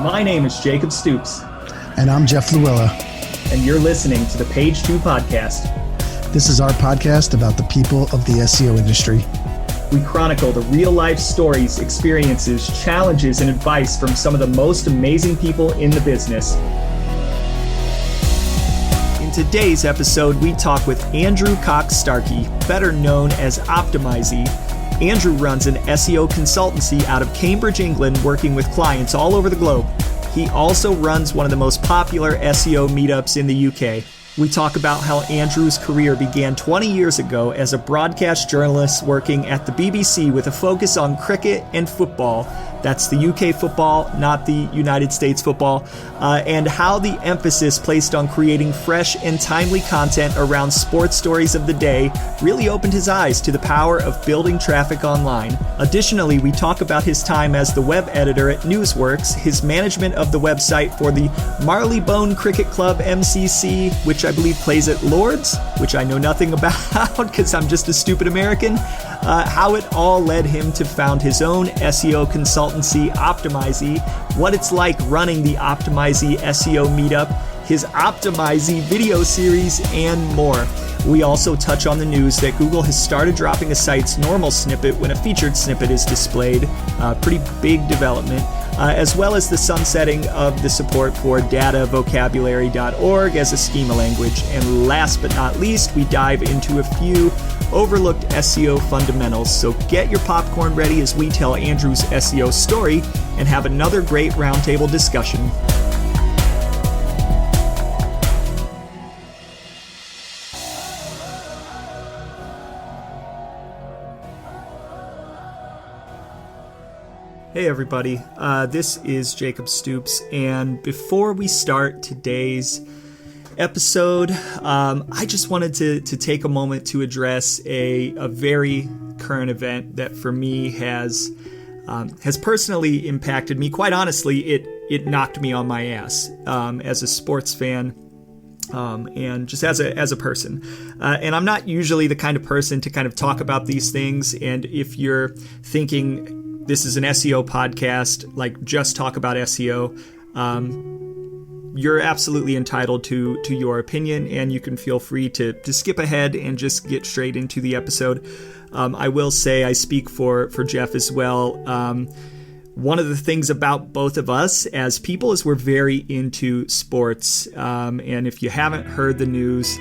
My name is Jacob Stoops. And I'm Jeff Luella. And you're listening to the Page 2 podcast. This is our podcast about the people of the SEO industry. We chronicle the real-life stories, experiences, challenges, and advice from some of the most amazing people in the business. In today's episode, we talk with Andrew Cock-Starkey, better known as Optimisey. Andrew runs an SEO consultancy out of Cambridge, England, working with clients all over the globe. He also runs one of the most popular SEO meetups in the UK. We talk about how Andrew's career began 20 years ago as a broadcast journalist working at the BBC with a focus on cricket and football. That's the UK football, not the United States football, and how the emphasis placed on creating fresh and timely content around sports stories of the day really opened his eyes to the power of building traffic online. Additionally, we talk about his time as the web editor at Newsworks, his management of the website for the Marylebone Cricket Club MCC, which I believe plays at Lord's, which I know nothing about because I'm just a stupid American, how it all led him to found his own SEO consultancy, Optimisey, what it's like running the Optimisey SEO Meetup, his Optimisey video series, and more. We also touch on the news that Google has started dropping a site's normal snippet when a featured snippet is displayed, pretty big development, as well as the sunsetting of the support for datavocabulary.org as a schema language. And last but not least, we dive into a few overlooked SEO fundamentals. So get your popcorn ready as we tell Andrew's SEO story and have another great roundtable discussion. Hey everybody, this is Jacob Stoops, and before we start today's episode, I just wanted to take a moment to address a very current event that for me has personally impacted me. Quite honestly, it knocked me on my ass as a sports fan. And just as a person. And I'm not usually the kind of person to kind of talk about these things, and if you're thinking this is an SEO podcast, like just talk about SEO, you're absolutely entitled to your opinion, and you can feel free to skip ahead and just get straight into the episode. I will say I speak for Jeff as well. One of the things about both of us as people is we're very into sports. And if you haven't heard the news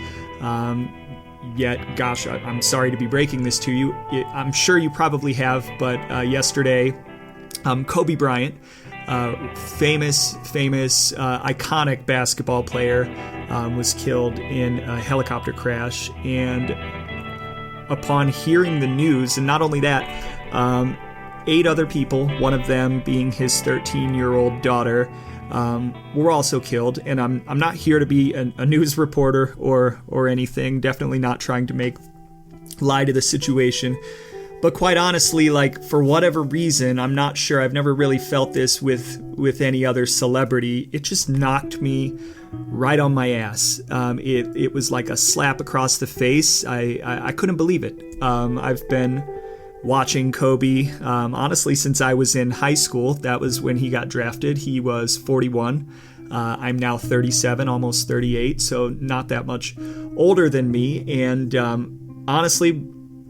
yet, gosh, I'm sorry to be breaking this to you. I'm sure you probably have, but yesterday, Kobe Bryant, famous, iconic basketball player, was killed in a helicopter crash. And upon hearing the news, and not only that, 8 other people, one of them being his 13-year-old daughter, were also killed. And I'm not here to be a news reporter or anything. Definitely not trying to make light of the situation. But quite honestly, like, for whatever reason, I'm not sure. I've never really felt this with any other celebrity. It just knocked me right on my ass. It was like a slap across the face. I couldn't believe it. I've been watching Kobe, honestly, since I was in high school. That was when he got drafted. He was 41. I'm now 37, almost 38, so not that much older than me. And honestly,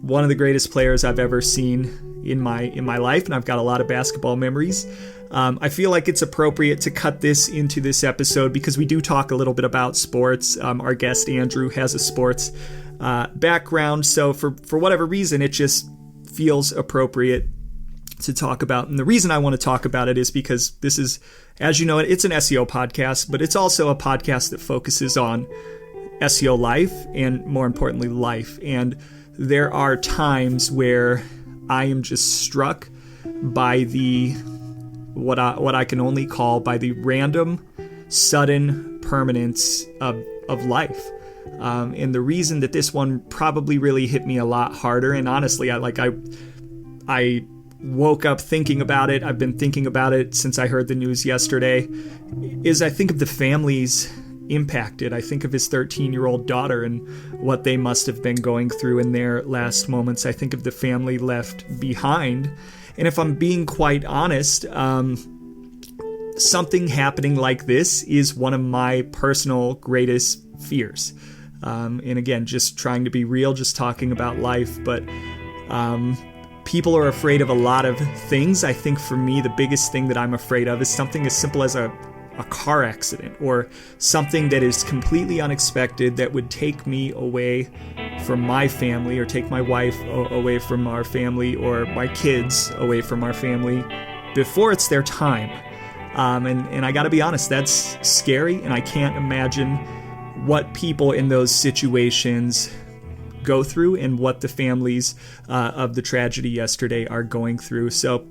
one of the greatest players I've ever seen in my life, and I've got a lot of basketball memories. I feel like it's appropriate to cut this into this episode because we do talk a little bit about sports. Our guest, Andrew, has a sports background, so for whatever reason, it just feels appropriate to talk about. And the reason I want to talk about it is because this is, as you know, it's an SEO podcast, but it's also a podcast that focuses on SEO life and, more importantly, life. And there are times where I am just struck by the what I can only call by the random, sudden permanence of life. And the reason that this one probably really hit me a lot harder, and honestly, I woke up thinking about it. I've been thinking about it since I heard the news yesterday. Is I think of the families impacted. I think of his 13-year-old daughter and what they must have been going through in their last moments. I think of the family left behind. And if I'm being quite honest, something happening like this is one of my personal greatest fears. And again, just trying to be real, just talking about life. But people are afraid of a lot of things. I think for me, the biggest thing that I'm afraid of is something as simple as a car accident, or something that is completely unexpected that would take me away from my family, or take my wife away from our family, or my kids away from our family before it's their time. And I got to be honest, that's scary, and I can't imagine what people in those situations go through and what the families of the tragedy yesterday are going through. So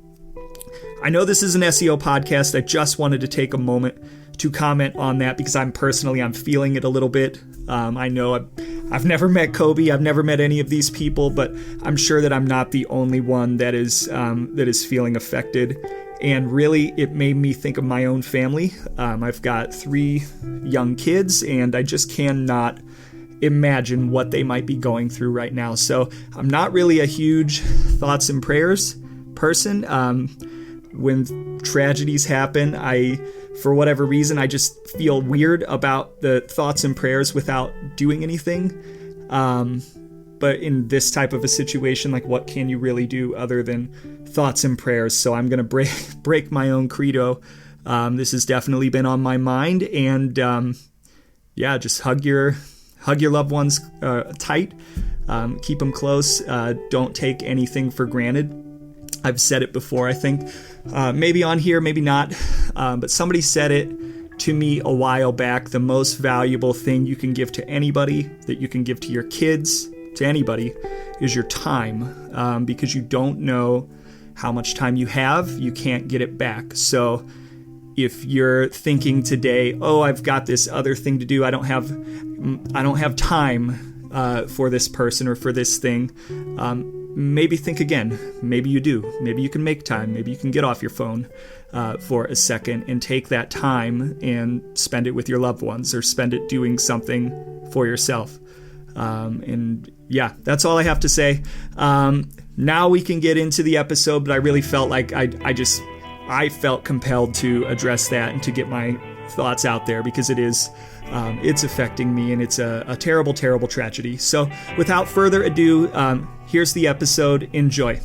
I know this is an SEO podcast. I just wanted to take a moment to comment on that because I'm feeling it a little bit. I know I've never met Kobe. I've never met any of these people, but I'm sure that I'm not the only one that is feeling affected. And really, it made me think of my own family. I've got 3 young kids, and I just cannot imagine what they might be going through right now. So I'm not really a huge thoughts and prayers person. When tragedies happen, for whatever reason, I just feel weird about the thoughts and prayers without doing anything. But in this type of a situation, like, what can you really do other than thoughts and prayers? So I'm going to break my own credo. This has definitely been on my mind, and just hug your loved ones tight. Keep them close. Don't take anything for granted. I've said it before, I think, maybe on here, maybe not, but somebody said it to me a while back. The most valuable thing you can give to anybody, that you can give to your kids, to anybody, is your time, because you don't know how much time you have. You can't get it back. So if you're thinking today, oh, I've got this other thing to do, I don't have time for this person or for this thing, maybe think again. Maybe you do. Maybe you can make time. Maybe you can get off your phone for a second and take that time and spend it with your loved ones, or spend it doing something for yourself. And yeah, that's all I have to say. Now we can get into the episode, but I really felt like I felt compelled to address that and to get my thoughts out there, because it's affecting me, and it's a terrible, terrible tragedy. So without further ado, here's the episode. Enjoy.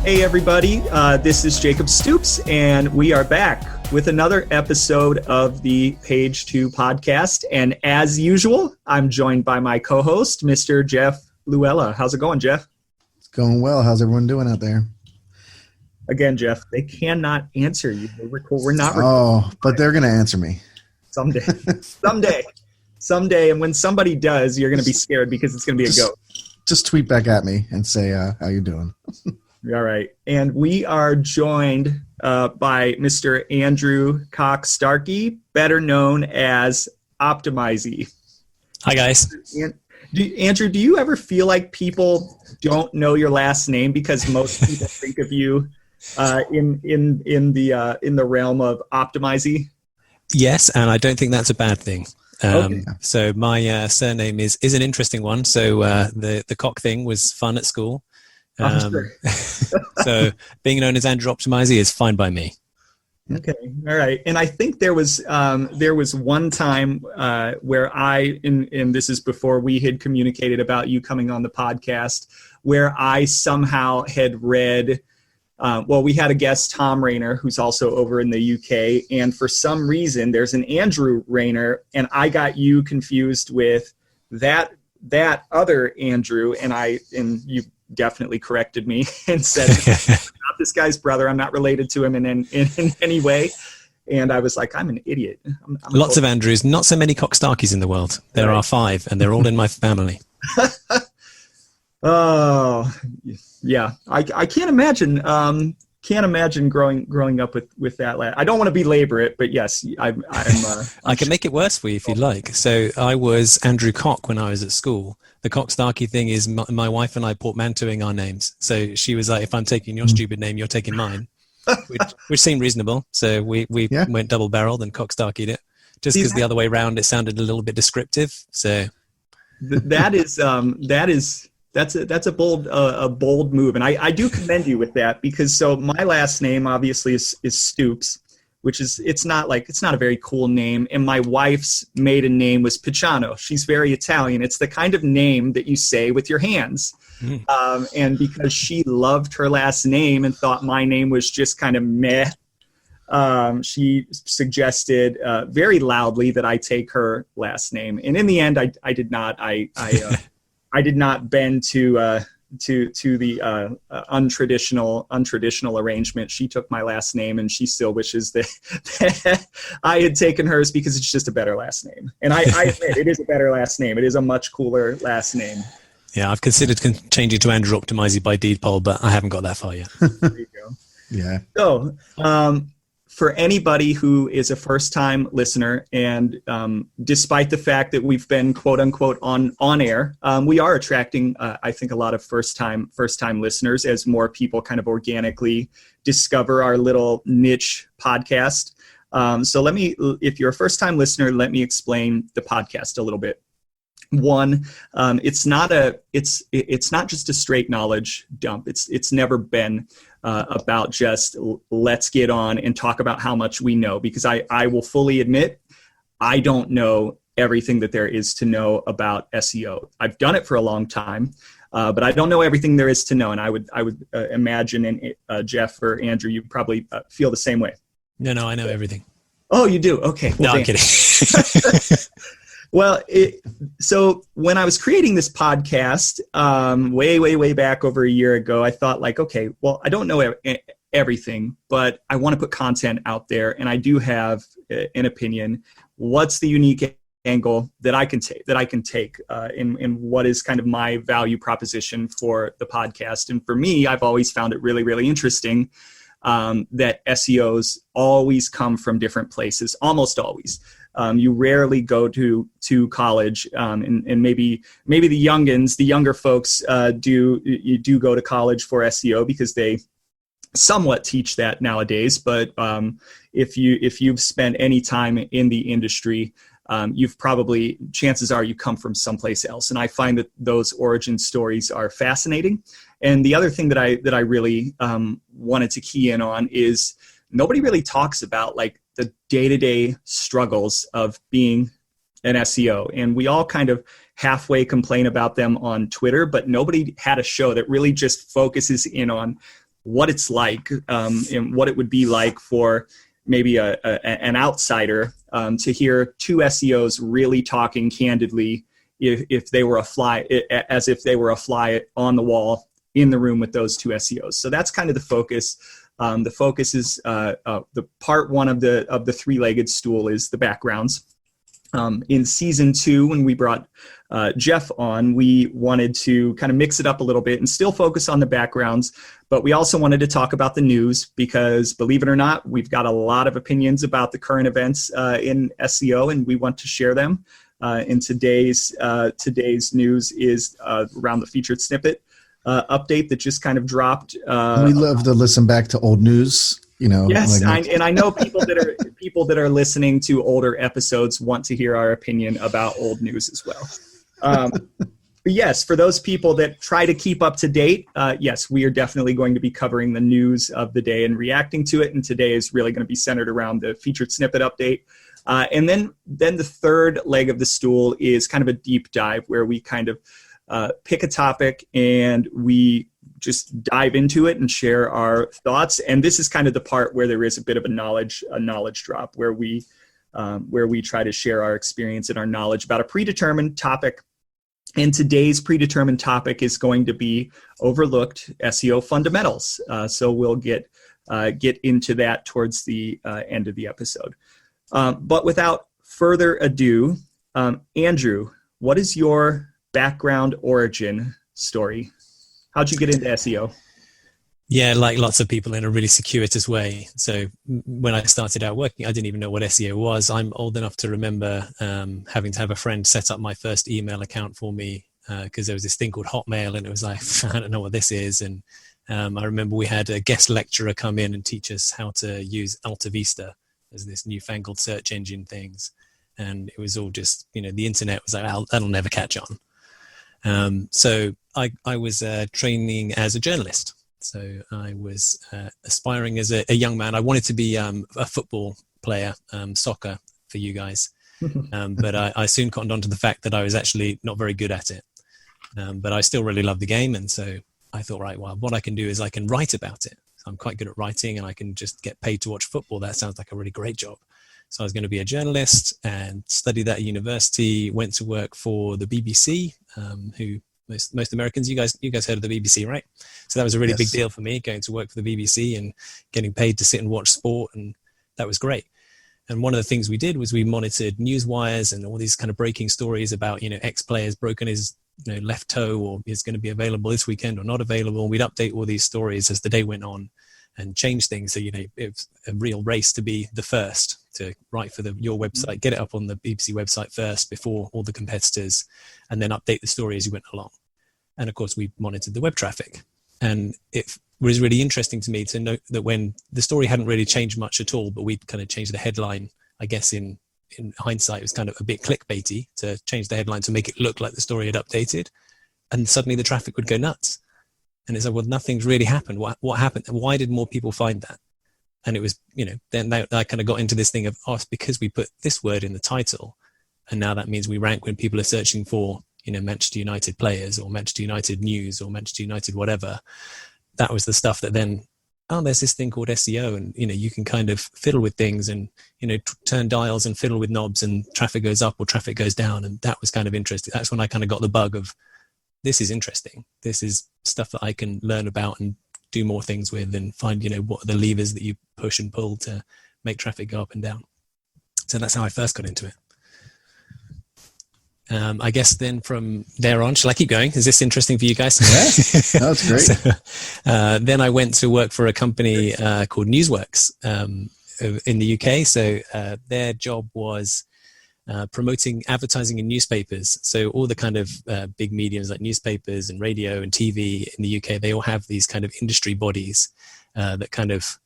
Hey everybody, this is Jacob Stoops, and we are back with another episode of the Page 2 podcast. And as usual, I'm joined by my co-host, Mr. Jeff Luella. How's it going, Jeff? It's going well. How's everyone doing out there? Again, Jeff, they cannot answer you. We're not recording. Oh, but they're going to answer me. Someday. And when somebody does, you're going to be scared because it's going to be a ghost. Just tweet back at me and say, how you doing? All right. And we are joined by Mr. Andrew Cock-Starkey, better known as Optimisey. Hi, guys. Andrew, do you ever feel like people don't know your last name because most people think of you in the realm of Optimisey? Yes, and I don't think that's a bad thing. Okay. So my surname is an interesting one. So the cock thing was fun at school. Sure. So being known as Andrew Optimisey is fine by me. Okay. All right. And I think there was one time where and this is before we had communicated about you coming on the podcast, where I somehow had read, we had a guest, Tom Rayner, who's also over in the UK. And for some reason, there's an Andrew Rayner, and I got you confused with that other Andrew. And you definitely corrected me and said, I'm not this guy's brother. I'm not related to him in any way. And I was like, I'm an idiot. Lots of Andrews, not so many Cock-Starkeys in the world. There are 5, and they're all in my family. Oh, yeah. I can't imagine. Can't imagine growing up with that. I don't want to belabor it, but yes, I'm I can make it worse for you if you'd like. So I was Andrew Cock when I was at school. The Cock-Starkey thing is my wife and I portmanteauing our names. So she was like, if I'm taking your stupid name, you're taking mine, which seemed reasonable. So we went double-barreled and Cock-Starkeyed it. Just because the other way around, it sounded a little bit descriptive. So that's a bold move, and I do commend you with that, because so my last name obviously is Stoops, which is it's not a very cool name, and my wife's maiden name was Picciano. She's very Italian. It's the kind of name that you say with your hands. And because she loved her last name and thought my name was just kind of meh, she suggested very loudly that I take her last name, and in the end, I did not. I did not bend to the untraditional arrangement. She took my last name, and she still wishes that I had taken hers, because it's just a better last name. And I admit, it is a better last name. It is a much cooler last name. Yeah, I've considered changing to Andrew Optimisey by deed poll, but I haven't got that far yet. There you go. Yeah. So, for anybody who is a first-time listener, and despite the fact that we've been quote unquote on air, we are attracting, I think, a lot of first-time listeners as more people kind of organically discover our little niche podcast. So if you're a first-time listener, let me explain the podcast a little bit. One, it's not just a straight knowledge dump. It's never been about just let's get on and talk about how much we know, because I will fully admit I don't know everything that there is to know about SEO. I've done it for a long time, but I don't know everything there is to know. And I would imagine, and Jeff or Andrew, you probably feel the same way. No, I know everything. Oh, you do? Okay. Well, no, I'm kidding. Well, so when I was creating this podcast way back over a year ago, I thought okay, well, I don't know everything, but I want to put content out there, and I do have an opinion. What's the unique angle that I can take in what is kind of my value proposition for the podcast? And for me, I've always found it really, really interesting that SEOs always come from different places, almost always. You rarely go to college, and maybe the younger folks do go to college for SEO, because they somewhat teach that nowadays. But if you've spent any time in the industry, chances are you come from someplace else. And I find that those origin stories are fascinating. And the other thing that I really wanted to key in on is nobody really talks about the day-to-day struggles of being an SEO. And we all kind of halfway complain about them on Twitter, but nobody had a show that really just focuses in on what it's like, and what it would be like for maybe an outsider to hear two SEOs really talking candidly if they were as if they were a fly on the wall in the room with those two SEOs. So that's kind of the focus. The focus is the part one of the three-legged stool is the backgrounds. In season 2, when we brought Jeff on, we wanted to kind of mix it up a little bit and still focus on the backgrounds, but we also wanted to talk about the news, because believe it or not, we've got a lot of opinions about the current events in SEO, and we want to share them. And today's news is around the featured snippet update that just kind of dropped. We love to listen back to old news, Yes, and I know people that are listening to older episodes want to hear our opinion about old news as well. But yes, for those people that try to keep up to date, yes, we are definitely going to be covering the news of the day and reacting to it. And today is really going to be centered around the featured snippet update. And then the third leg of the stool is kind of a deep dive, where we kind of pick a topic and we just dive into it and share our thoughts. And this is kind of the part where there is a bit of a knowledge drop, where we try to share our experience and our knowledge about a predetermined topic. And today's predetermined topic is going to be overlooked SEO fundamentals. So we'll get into that towards the end of the episode. But without further ado, Andrew, what is your background origin story. How'd you get into SEO? Yeah, like lots of people, in a really circuitous way. So when I started out working, I didn't even know what SEO was. I'm old enough to remember having to have a friend set up my first email account for me because there was this thing called Hotmail, and it was like, I don't know what this is. And I remember we had a guest lecturer come in and teach us how to use Altavista as this newfangled search engine things. And it was all just, the internet was like, that'll never catch on. So I was training as a journalist. So I was aspiring as a young man. I wanted to be a football player, soccer for you guys. But I soon cottoned on to the fact that I was actually not very good at it. But I still really loved the game. And so I thought, right, well, what I can do is I can write about it. So I'm quite good at writing, and I can just get paid to watch football. That sounds like a really great job. So I was going to be a journalist and studied at university, went to work for the BBC, who most Americans, you guys heard of the BBC, right? So that was a really big deal for me, going to work for the BBC and getting paid to sit and watch sport, and that was great. And one of the things we did was we monitored news wires and all these kind of breaking stories about, X player's broken his left toe, or is going to be available this weekend or not available. And we'd update all these stories as the day went on and change things. So, it was a real race to be the first to write for your website, get it up on the BBC website first before all the competitors, and then update the story as you went along. And of course, we monitored the web traffic. And it was really interesting to me to note that when the story hadn't really changed much at all, but we'd kind of changed the headline, I guess in hindsight, it was kind of a bit clickbaity to change the headline to make it look like the story had updated. And suddenly the traffic would go nuts. And it's like, well, nothing's really happened. What happened? Why did more people find that? And it was, then I kind of got into this thing of, it's because we put this word in the title. And now that means we rank when people are searching for, Manchester United players or Manchester United news or Manchester United whatever. That was the stuff that then, there's this thing called SEO, and, you can kind of fiddle with things and, turn dials and fiddle with knobs, and traffic goes up or traffic goes down. And that was kind of interesting. That's when I kind of got the bug of, this is interesting. This is stuff that I can learn about and do more things with, and find, what are the levers that you push and pull to make traffic go up and down. So that's how I first got into it. I guess then from there on, shall I keep going? Is this interesting for you guys? Yeah, that's great. So, then I went to work for a company called Newsworks in the UK. So their job was promoting advertising in newspapers. So all the kind of big mediums like newspapers and radio and TV in the UK, they all have these kind of industry bodies that kind of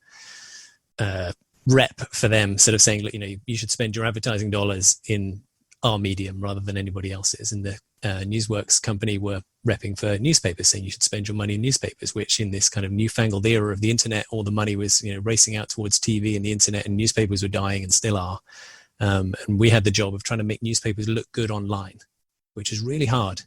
rep for them, sort of saying, look, you should spend your advertising dollars in our medium rather than anybody else's. And the Newsworks company were repping for newspapers, saying you should spend your money in newspapers, which in this kind of newfangled era of the internet, all the money was racing out towards TV and the internet, and newspapers were dying and still are. And we had the job of trying to make newspapers look good online, which is really hard,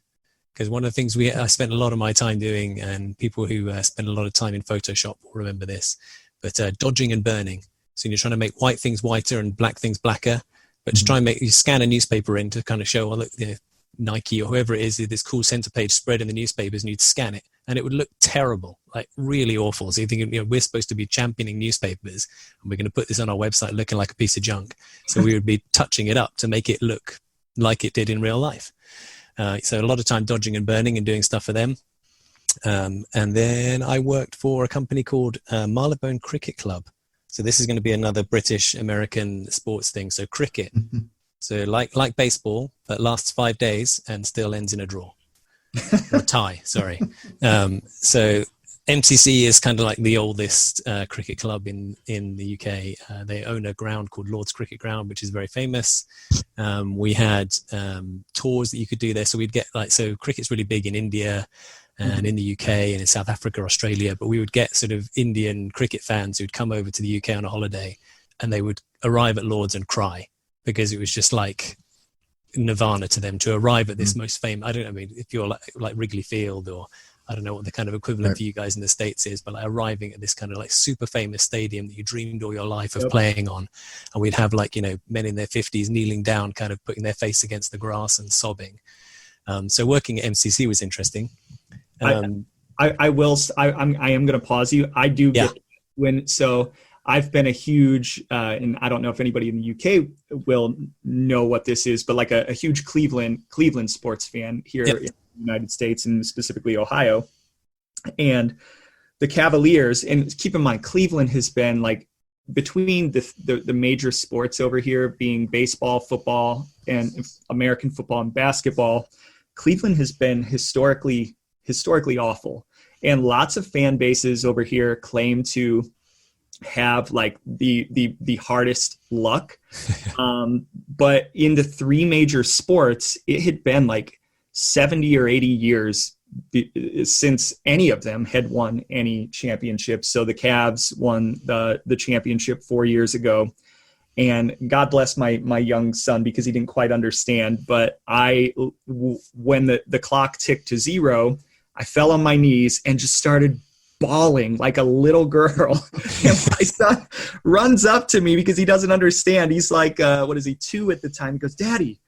because one of the things I spent a lot of my time doing, and people who spend a lot of time in Photoshop will remember this, but dodging and burning. So you're trying to make white things whiter and black things blacker. But to try and you scan a newspaper in to kind of show, look, Nike or whoever it is, this cool center page spread in the newspapers, and you'd scan it, and it would look terrible, like really awful. So you think, we're supposed to be championing newspapers, and we're going to put this on our website looking like a piece of junk. So we would be touching it up to make it look like it did in real life. So a lot of time dodging and burning and doing stuff for them. And then I worked for a company called Marylebone Cricket Club. So this is going to be another British-American sports thing. So cricket. So like baseball, that lasts 5 days and still ends in a draw. Or a tie, sorry. So MCC is kind of like the oldest cricket club in the UK. They own a ground called Lord's Cricket Ground, which is very famous. We had tours that you could do there. So we'd get so cricket's really big in India and in the UK and in South Africa, Australia. But we would get sort of Indian cricket fans who'd come over to the UK on a holiday, and they would arrive at Lord's and cry, because it was just like nirvana to them to arrive at this most famous, I don't know, if you're like Wrigley Field, or I don't know what the kind of equivalent for you guys in the States is, but like arriving at this kind of like super famous stadium that you dreamed all your life of playing on. And we'd have men in their 50s kneeling down, kind of putting their face against the grass and sobbing. So working at MCC was interesting. I am going to pause you. I do get so I've been a huge, and I don't know if anybody in the UK will know what this is, but like a huge Cleveland sports fan here in United States and specifically Ohio. And the Cavaliers, and keep in mind, Cleveland has been like between the major sports over here being baseball, football, and American football and basketball, Cleveland has been historically awful. And lots of fan bases over here claim to have like the hardest luck. But in the three major sports, it had been like 70 or 80 years since any of them had won any championships. So the Cavs won the championship 4 years ago. And God bless my young son because he didn't quite understand. But when the clock ticked to 0, I fell on my knees and just started bawling like a little girl. And my son runs up to me because he doesn't understand. He's like, 2 at the time. He goes, Daddy,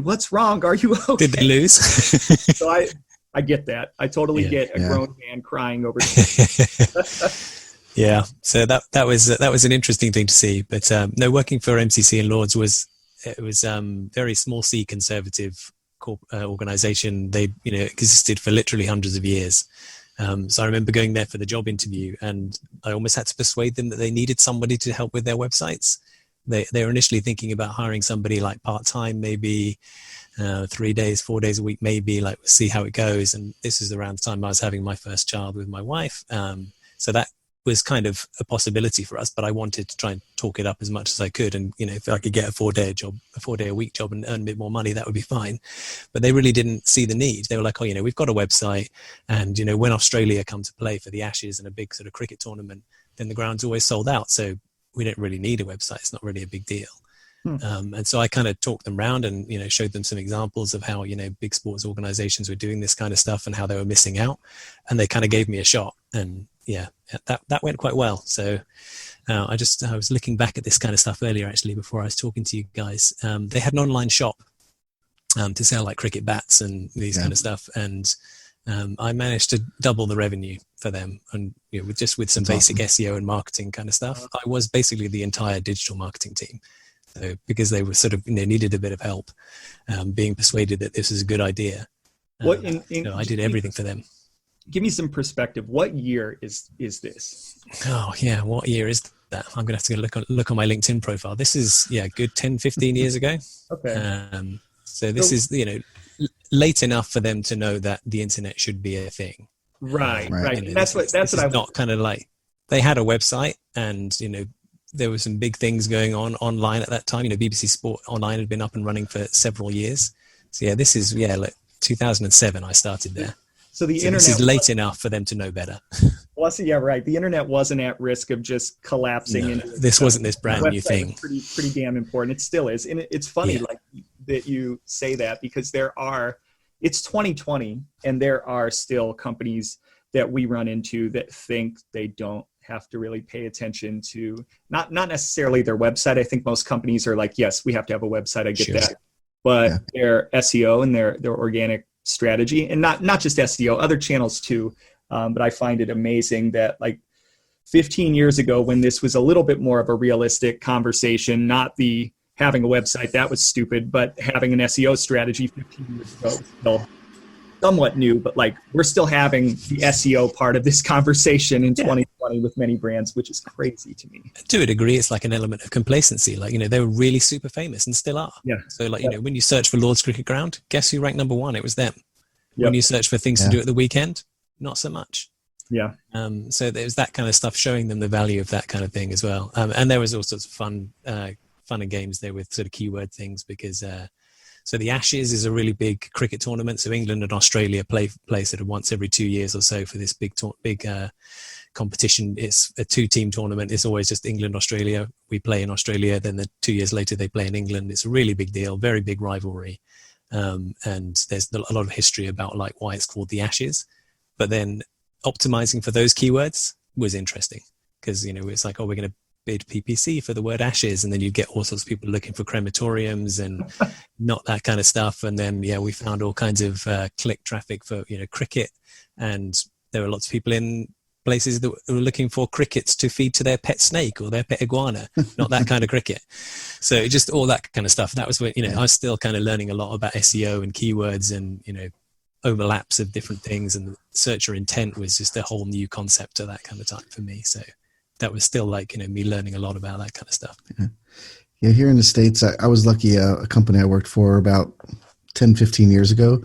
what's wrong? Are you okay? Did they lose? So I get that. I totally get a grown man crying over. Yeah. So that was an interesting thing to see. But no, working for MCC and Lords was very small C conservative organization. They existed for literally hundreds of years. So I remember going there for the job interview, and I almost had to persuade them that they needed somebody to help with their websites. They were initially thinking about hiring somebody like part-time, maybe 3 days, 4 days a week, maybe, like see how it goes. And this is around the time I was having my first child with my wife. So that was kind of a possibility for us, but I wanted to try and talk it up as much as I could. And, if I could get a 4 day a week job and earn a bit more money, that would be fine. But they really didn't see the need. They were like, we've got a website, and, when Australia come to play for the Ashes and a big sort of cricket tournament, then the ground's always sold out. So we don't really need a website. It's not really a big deal. And so I kind of talked them around and, showed them some examples of how, big sports organizations were doing this kind of stuff and how they were missing out. And they kind of gave me a shot. And that went quite well. So I was looking back at this kind of stuff earlier, actually, before I was talking to you guys. They had an online shop to sell like cricket bats and these kind of stuff. And I managed to double the revenue for them. And with some That's basic awesome. SEO and marketing kind of stuff. I was basically the entire digital marketing team. So because they were sort of needed a bit of help, being persuaded that this is a good idea. I did everything for them. Give me some perspective. What year is this? Oh yeah, what year is that? I'm gonna have to look on my LinkedIn profile. This is good 10, 15 years ago. Okay. So this is late enough for them to know that the internet should be a thing. Right. That's what I not kind of like they had a website, and there were some big things going on online at that time. BBC Sport Online had been up and running for several years. So this is like 2007 I started there. So internet, this is late enough for them to know better. Well, right. The internet wasn't at risk of just collapsing. No, this wasn't this brand new thing. Pretty damn important. It still is. And it's funny that you say that, because it's 2020 and there are still companies that we run into that think they don't have to really pay attention to not necessarily their website. I think most companies are like, yes, we have to have a website. I get that. But their SEO and their organic strategy, and not just SEO, other channels too. But I find it amazing that like 15 years ago, when this was a little bit more of a realistic conversation, not the having a website, that was stupid, but having an SEO strategy 15 years ago was still somewhat new, but like we're still having the SEO part of this conversation in 2020 with many brands, which is crazy to me. To a degree, it's like an element of complacency. Like, they were really super famous and still are. Yeah. So like, when you search for Lord's Cricket Ground, guess who ranked number 1? It was them. Yep. When you search for things to do at the weekend, not so much. Yeah. So there was that kind of stuff showing them the value of that kind of thing as well. And there was all sorts of fun and games there with sort of keyword things, because so the Ashes is a really big cricket tournament. So England and Australia play sort of once every 2 years or so for this big competition. It's a 2-team tournament. It's always just England, Australia. We play in Australia. Then 2 years later, they play in England. It's a really big deal, very big rivalry. And there's a lot of history about like why it's called the Ashes. But then optimizing for those keywords was interesting, because, it's like, we're going to bid PPC for the word ashes, and then you get all sorts of people looking for crematoriums and not that kind of stuff. And then we found all kinds of click traffic for cricket, and there were lots of people in places that were looking for crickets to feed to their pet snake or their pet iguana, not that kind of cricket. So just all that kind of stuff. That was when I was still kind of learning a lot about SEO and keywords, and overlaps of different things, and the searcher intent was just a whole new concept at that kind of time for me. So that was still like, me learning a lot about that kind of stuff. Yeah, here in the States, I was lucky. A company I worked for about 10, 15 years ago,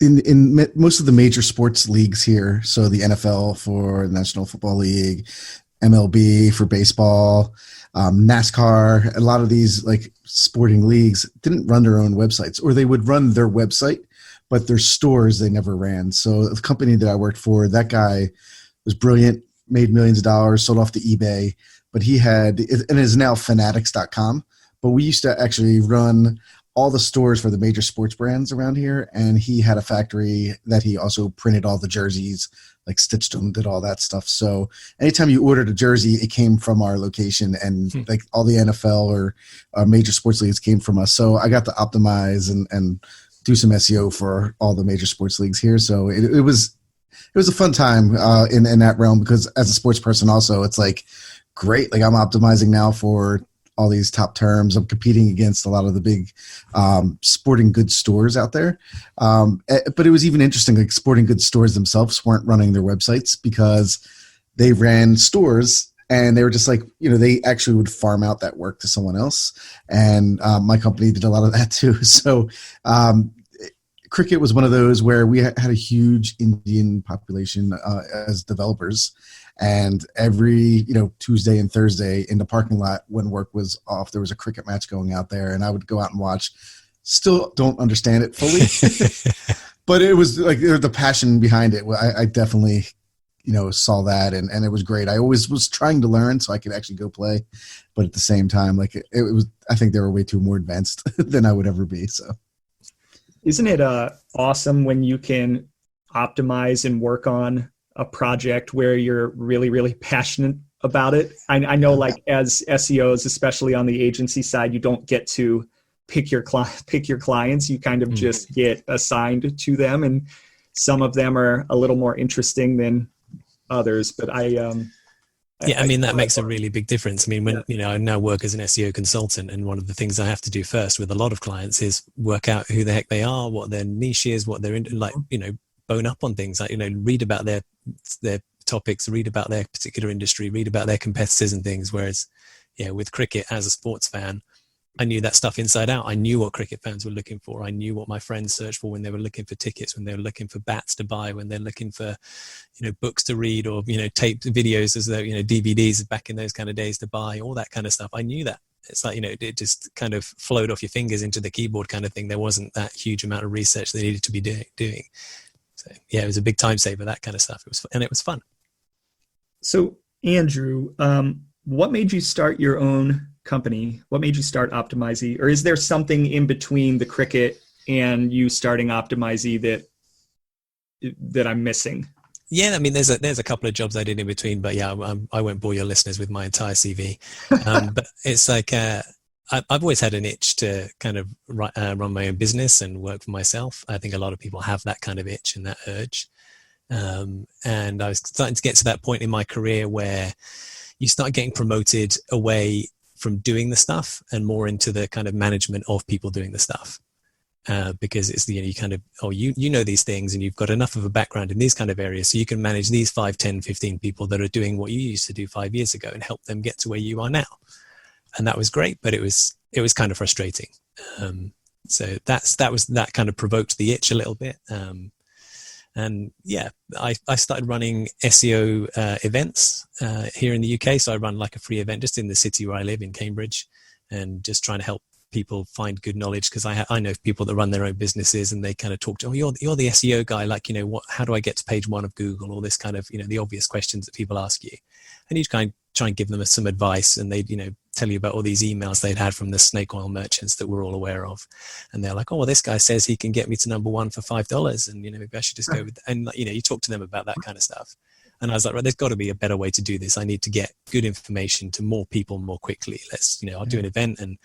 in most of the major sports leagues here, so the NFL for the National Football League, MLB for baseball, NASCAR, a lot of these like sporting leagues didn't run their own websites, or they would run their website, but their stores they never ran. So the company that I worked for, that guy was brilliant, made millions of dollars, sold off to eBay, but he had, and is now fanatics.com, but we used to actually run all the stores for the major sports brands around here. And he had a factory that he also printed all the jerseys, like stitched them, did all that stuff. So anytime you ordered a jersey, it came from our location, and like all the NFL or major sports leagues came from us. So I got to optimize and do some SEO for all the major sports leagues here. So it was a fun time in that realm, because as a sports person also, it's like, great. Like I'm optimizing now for all these top terms. I'm competing against a lot of the big sporting goods stores out there. But it was even interesting, like sporting goods stores themselves weren't running their websites, because they ran stores and they were just like, they actually would farm out that work to someone else. And my company did a lot of that too. So Cricket was one of those where we had a huge Indian population as developers. And every, Tuesday and Thursday in the parking lot when work was off, there was a cricket match going out there, and I would go out and watch. Still don't understand it fully, but it was like the passion behind it. I definitely, saw that, and it was great. I always was trying to learn so I could actually go play, but at the same time, like it was, I think they were way too more advanced than I would ever be. So, isn't it awesome when you can optimize and work on a project where you're really, really passionate about it? I know, like as SEOs, especially on the agency side, you don't get to pick your clients. You kind of just get assigned to them, and some of them are a little more interesting than others. But that makes a really big difference. I mean, when I now work as an SEO consultant, and one of the things I have to do first with a lot of clients is work out who the heck they are, what their niche is, what they're into, like, bone up on things, like, read about their topics, read about their particular industry, read about their competitors and things. Whereas, with cricket, as a sports fan, I knew that stuff inside out. I knew what cricket fans were looking for. I knew what my friends searched for when they were looking for tickets, when they were looking for bats to buy, when they're looking for, books to read, or, taped videos as though, DVDs back in those kind of days to buy, all that kind of stuff. I knew that. It's like, it just kind of flowed off your fingers into the keyboard kind of thing. There wasn't that huge amount of research they needed to be doing. So, it was a big time saver, that kind of stuff. It was fun. So, Andrew, what made you start your own company? What made you start Optimisey? Or is there something in between the cricket and you starting Optimisey that I'm missing? Yeah, I mean, there's a couple of jobs I did in between, but I won't bore your listeners with my entire CV. But it's like I've always had an itch to kind of run my own business and work for myself. I think a lot of people have that kind of itch and that urge. And I was starting to get to that point in my career where you start getting promoted away from doing the stuff and more into the kind of management of people doing the stuff. Because it's you kind of, you know these things, and you've got enough of a background in these kind of areas, so you can manage these 5, 10, 15 people that are doing what you used to do 5 years ago and help them get to where you are now. And that was great, but it was kind of frustrating. So that kind of provoked the itch a little bit. I started running SEO events here in the UK. So I run like a free event just in the city where I live in Cambridge, and just trying to help people find good knowledge, because I know people that run their own businesses, and they kind of talk to, you're the SEO guy, like, how do I get to page 1 of Google, all this kind of, the obvious questions that people ask you, and you kind of try and give them some advice, and they tell you about all these emails they'd had from the snake oil merchants that we're all aware of, and they're like, oh, well, this guy says he can get me to number 1 for $5, and maybe I should just go with, and you talk to them about that kind of stuff. And I was like, right, there's got to be a better way to do this. I need to get good information to more people more quickly. I'll do an event, and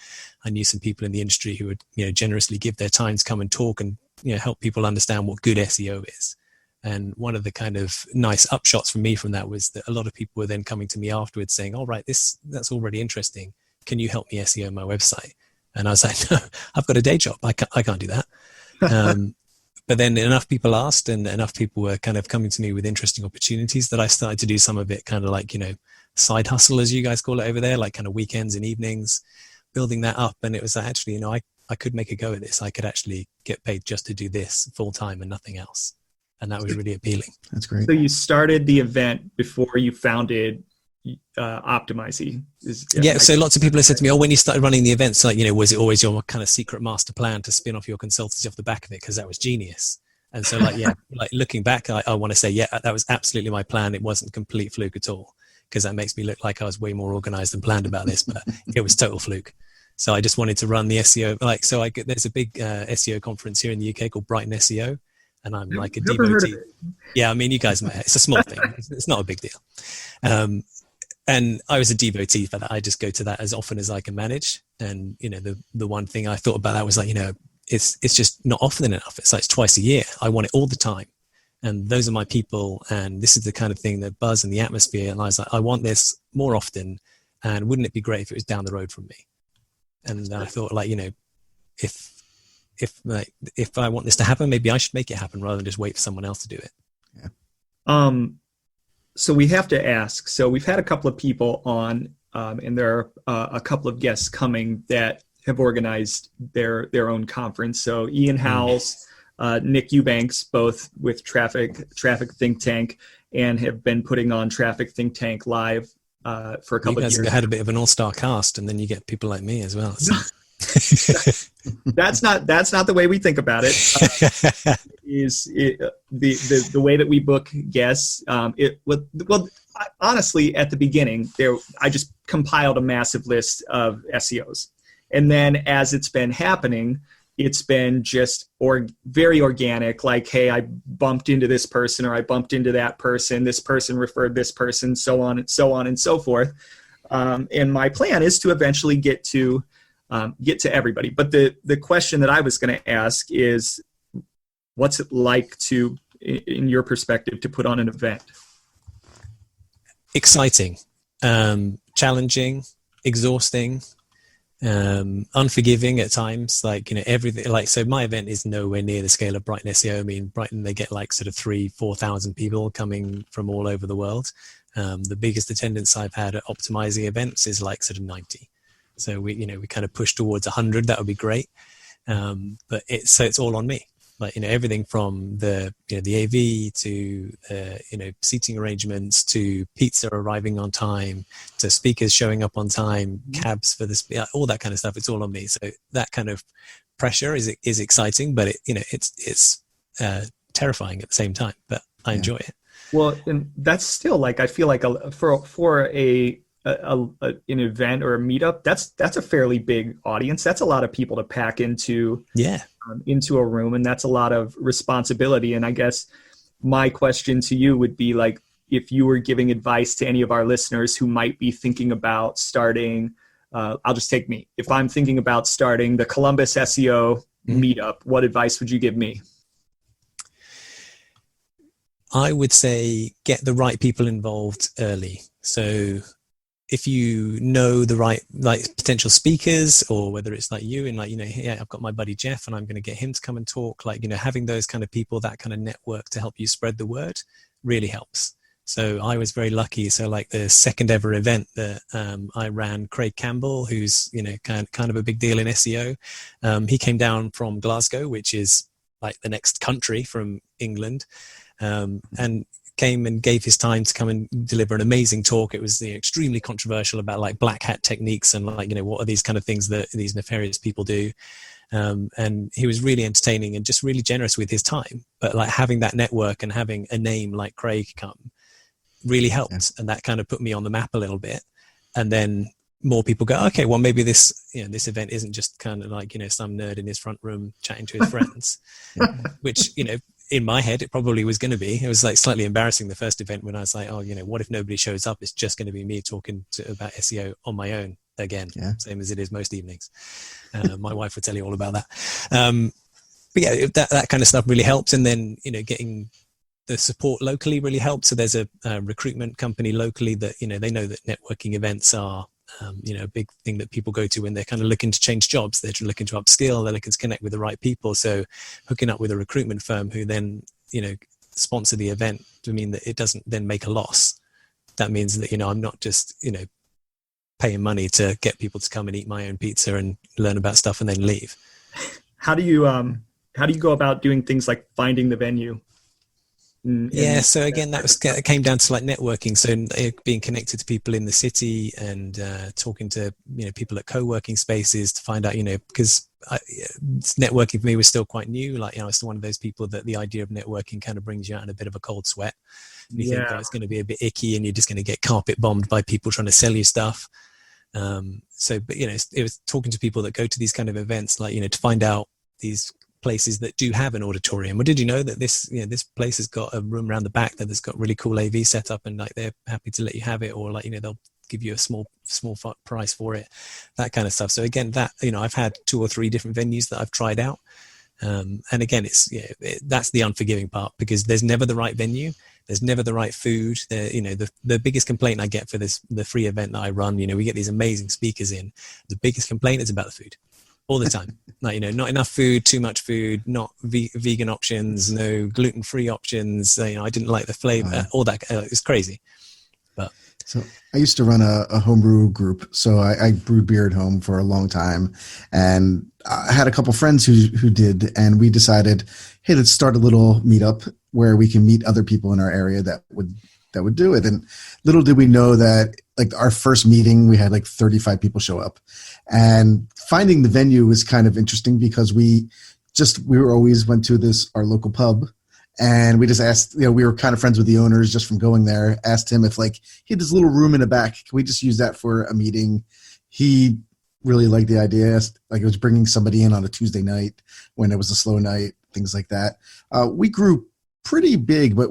I knew some people in the industry who would, generously give their time to come and talk and, help people understand what good SEO is. And one of the kind of nice upshots for me from that was that a lot of people were then coming to me afterwards saying, all right, that's all really interesting. Can you help me SEO my website? And I was like, no, I've got a day job. I can't do that. But then enough people asked and enough people were kind of coming to me with interesting opportunities that I started to do some of it kind of like, side hustle, as you guys call it over there, like kind of weekends and evenings, building that up. And it was actually, I could make a go at this. I could actually get paid just to do this full time and nothing else. And that was really appealing. That's great. So you started the event before you founded Optimisey. So lots of people have said to me, when you started running the events, like, was it always your kind of secret master plan to spin off your consultancy off the back of it? Because that was genius. And so like looking back, I want to say, that was absolutely my plan. It wasn't complete fluke at all, because that makes me look like I was way more organized and planned about this, but it was total fluke. So I just wanted to run the SEO. There's a big SEO conference here in the UK called Brighton SEO. And I'm like a devotee. Yeah, I mean, you guys, it's a small thing. It's not a big deal. And I was a devotee for that. I just go to that as often as I can manage. And, the one thing I thought about that was like, it's just not often enough. It's like twice a year. I want it all the time. And those are my people. And this is the kind of thing, the buzz and the atmosphere. And I was like, I want this more often. And wouldn't it be great if it was down the road from me? And then I thought like, if I want this to happen, maybe I should make it happen rather than just wait for someone else to do it. Yeah. So we have to ask. So we've had a couple of people on, and there are a couple of guests coming that have organized their own conference. So Ian Howells, Nick Eubanks, both with Traffic Think Tank, and have been putting on Traffic Think Tank live for a couple of years. You guys had a bit of an all-star cast, and then you get people like me as well. So. That's not the way we think about it. The way that we book guests. Honestly, at the beginning, I just compiled a massive list of SEOs, and then as it's been happening, it's been just very organic. Like, hey, I bumped into this person, or I bumped into that person. This person referred this person, so on and so on and so forth. And my plan is to eventually get to everybody. But the question that I was going to ask is, what's it like to, in your perspective, to put on an event? Exciting, challenging, exhausting, unforgiving at times. Like, everything. Like, so my event is nowhere near the scale of Brighton SEO. I mean, Brighton, they get like sort of 3,000-4,000 people coming from all over the world. The biggest attendance I've had at Optimisey events is like sort of 90. So we kind of push towards 100. That would be great. But it's all on me. Like, everything from the AV to, seating arrangements to pizza arriving on time, to speakers showing up on time, cabs for this, all that kind of stuff. It's all on me. So that kind of pressure is exciting, but it's terrifying at the same time, but I enjoy it. Well, and that's still like, I feel like for an event or a meetup, that's a fairly big audience. That's a lot of people to pack into a room, and that's a lot of responsibility. And I guess my question to you would be like, if you were giving advice to any of our listeners who might be thinking about starting, I'll just take me. If I'm thinking about starting the Columbus SEO meetup, what advice would you give me? I would say get the right people involved early. So if you know the right potential speakers, or whether it's like you and I've got my buddy Jeff and I'm going to get him to come and talk, having those kind of people, that kind of network to help you spread the word really helps. So I was very lucky. So like the second ever event that I ran, Craig Campbell, who's kind of a big deal in SEO, he came down from Glasgow, which is like the next country from England, and came and gave his time to come and deliver an amazing talk. It was extremely controversial about like black hat techniques and what are these kind of things that these nefarious people do. And he was really entertaining and just really generous with his time. But like having that network and having a name like Craig come really helped. Yeah. And that kind of put me on the map a little bit. And then more people go, okay, well, maybe this event isn't just kind of like, some nerd in his front room chatting to his friends, which, in my head, it probably was going to be. It was like slightly embarrassing the first event when I was like, what if nobody shows up? It's just going to be me talking about SEO on my own again, same as it is most evenings. My wife would tell you all about that. But yeah, that kind of stuff really helps. And then, getting the support locally really helps. So there's a recruitment company locally that, they know that networking events are A big thing that people go to when they're kind of looking to change jobs. They're looking to upskill, they're looking to connect with the right people. So hooking up with a recruitment firm who then, sponsor the event to mean that it doesn't then make a loss. That means that, I'm not just, paying money to get people to come and eat my own pizza and learn about stuff and then leave. How do you go about doing things like finding the venue? So again, that came down to like networking. So being connected to people in the city and talking to people at co-working spaces to find out, because networking for me was still quite new. Like I was still one of those people that the idea of networking kind of brings you out in a bit of a cold sweat. And you think it's going to be a bit icky, and you're just going to get carpet bombed by people trying to sell you stuff. But it was talking to people that go to these kind of events, like to find out these places that do have an auditorium. Well, did you know that this place has got a room around the back that has got really cool AV setup, and like they're happy to let you have it, or like they'll give you a small price for it, that kind of stuff. So again, that I've had 2 or 3 different venues that I've tried out, and again, that's the unforgiving part, because there's never the right venue, there's never the right food. The biggest complaint I get for the free event that I run, we get these amazing speakers in. The biggest complaint is about the food. All the time. Like, not enough food, too much food, not vegan options, no gluten-free options. I didn't like the flavor, all that. It's crazy. But so I used to run a homebrew group. So I brewed beer at home for a long time, and I had a couple friends who did, and we decided, hey, let's start a little meetup where we can meet other people in our area that would do it. And little did we know that, like, our first meeting, we had like 35 people show up, and finding the venue was kind of interesting because we were always went to our local pub, and we just asked, we were kind of friends with the owners just from going there, asked him if, like, he had this little room in the back, can we just use that for a meeting? He really liked the idea. Like, it was bringing somebody in on a Tuesday night when it was a slow night, things like that. We grew pretty big, but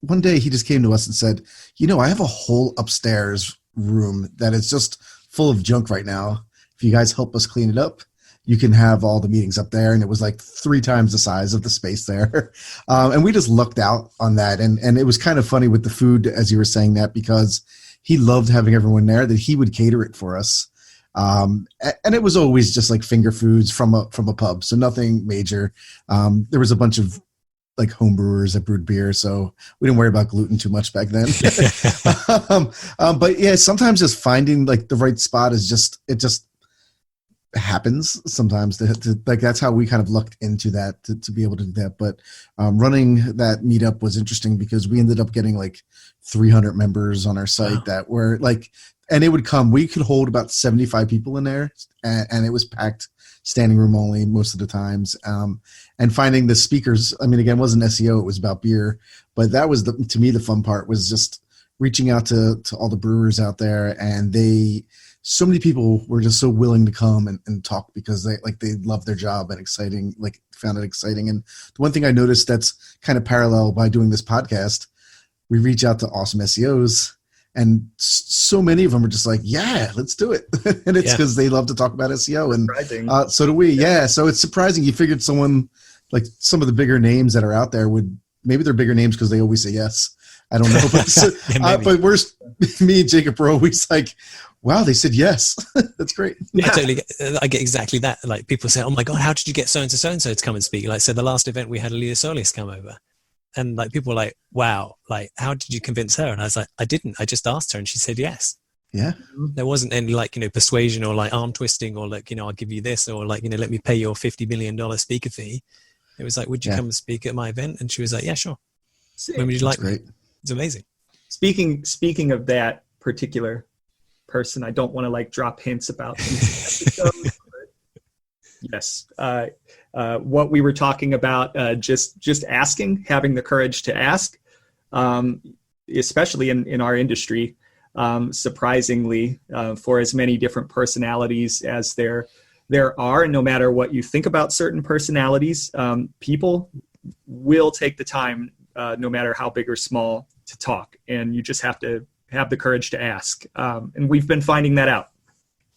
one day he just came to us and said, I have a whole upstairs room that is just full of junk right now. If you guys help us clean it up, you can have all the meetings up there. And it was like 3 times the size of the space there. And we just lucked out on that. And it was kind of funny with the food, as you were saying that, because he loved having everyone there, that he would cater it for us. And it was always just like finger foods from a pub. So nothing major. There was a bunch of like home brewers that brewed beer, so we didn't worry about gluten too much back then. But yeah, sometimes just finding like the right spot is just happens sometimes. Like, that's how we kind of lucked into that to be able to do that. But running that meetup was interesting because we ended up getting like 300 members on our site that were like, and it would come. We could hold about 75 people in there, and it was packed. Standing room only most of the times. And finding the speakers, I mean, again, it wasn't SEO, it was about beer, but that was to me, the fun part was just reaching out to all the brewers out there. And so many people were just so willing to come and talk because they love their job and exciting, like found it exciting. And the one thing I noticed that's kind of parallel by doing this podcast, we reach out to awesome SEOs, and so many of them are just like, yeah, let's do it. And it's because they love to talk about SEO. And so do we. Yeah. So it's surprising. You figured someone like some of the bigger names that are out there maybe they're bigger names because they always say yes. I don't know. But, but me and Jacob were always like, wow, they said yes. That's great. Yeah, totally. I get exactly that. Like, people say, oh my God, how did you get so-and-so to come and speak? Like, so the last event we had Leah Solis come over. And like, people were like, wow, like, how did you convince her? And I was like, I didn't. I just asked her and she said yes. Yeah. There wasn't any like, persuasion or like arm twisting or like, I'll give you this, or like, let me pay your $50 million speaker fee. It was like, would you come and speak at my event? And she was like, yeah, sure. When would you like me? It's amazing. Speaking of that particular person, I don't want to like drop hints about episodes. Yes. What we were talking about, just asking, having the courage to ask, especially in our industry, surprisingly, for as many different personalities as there are, and no matter what you think about certain personalities, people will take the time, no matter how big or small, to talk. And you just have to have the courage to ask. And we've been finding that out.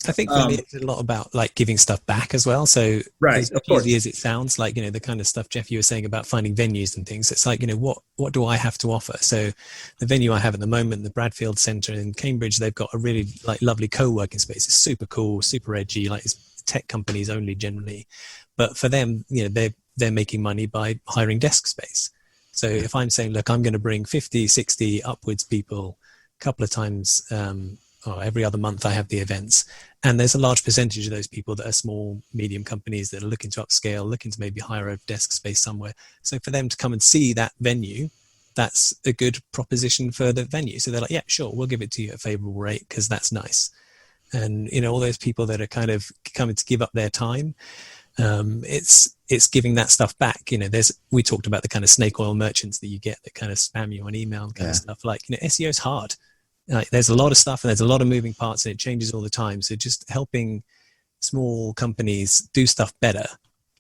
I think for me, it's a lot about like giving stuff back as well. So Right, as of course. easy as it sounds, like, the kind of stuff, Jeff, you were saying about finding venues and things, it's like, what do I have to offer? So the venue I have at the moment, the Bradfield Centre in Cambridge, they've got a really like lovely co-working space. It's super cool, super edgy, like it's tech companies only generally. But for them, they're making money by hiring desk space. So if I'm saying, look, I'm going to bring 50, 60 upwards people a couple of times, or every other month I have the events, and there's a large percentage of those people that are small, medium companies that are looking to upscale, looking to maybe hire a desk space somewhere. So for them to come and see that venue, that's a good proposition for the venue. So they're like, yeah, sure, we'll give it to you at a favorable rate because that's nice. And, all those people that are kind of coming to give up their time, it's giving that stuff back. We talked about the kind of snake oil merchants that you get that kind of spam you on email and kind of stuff. Like, SEO is hard. Like, there's a lot of stuff and there's a lot of moving parts and it changes all the time. So just helping small companies do stuff better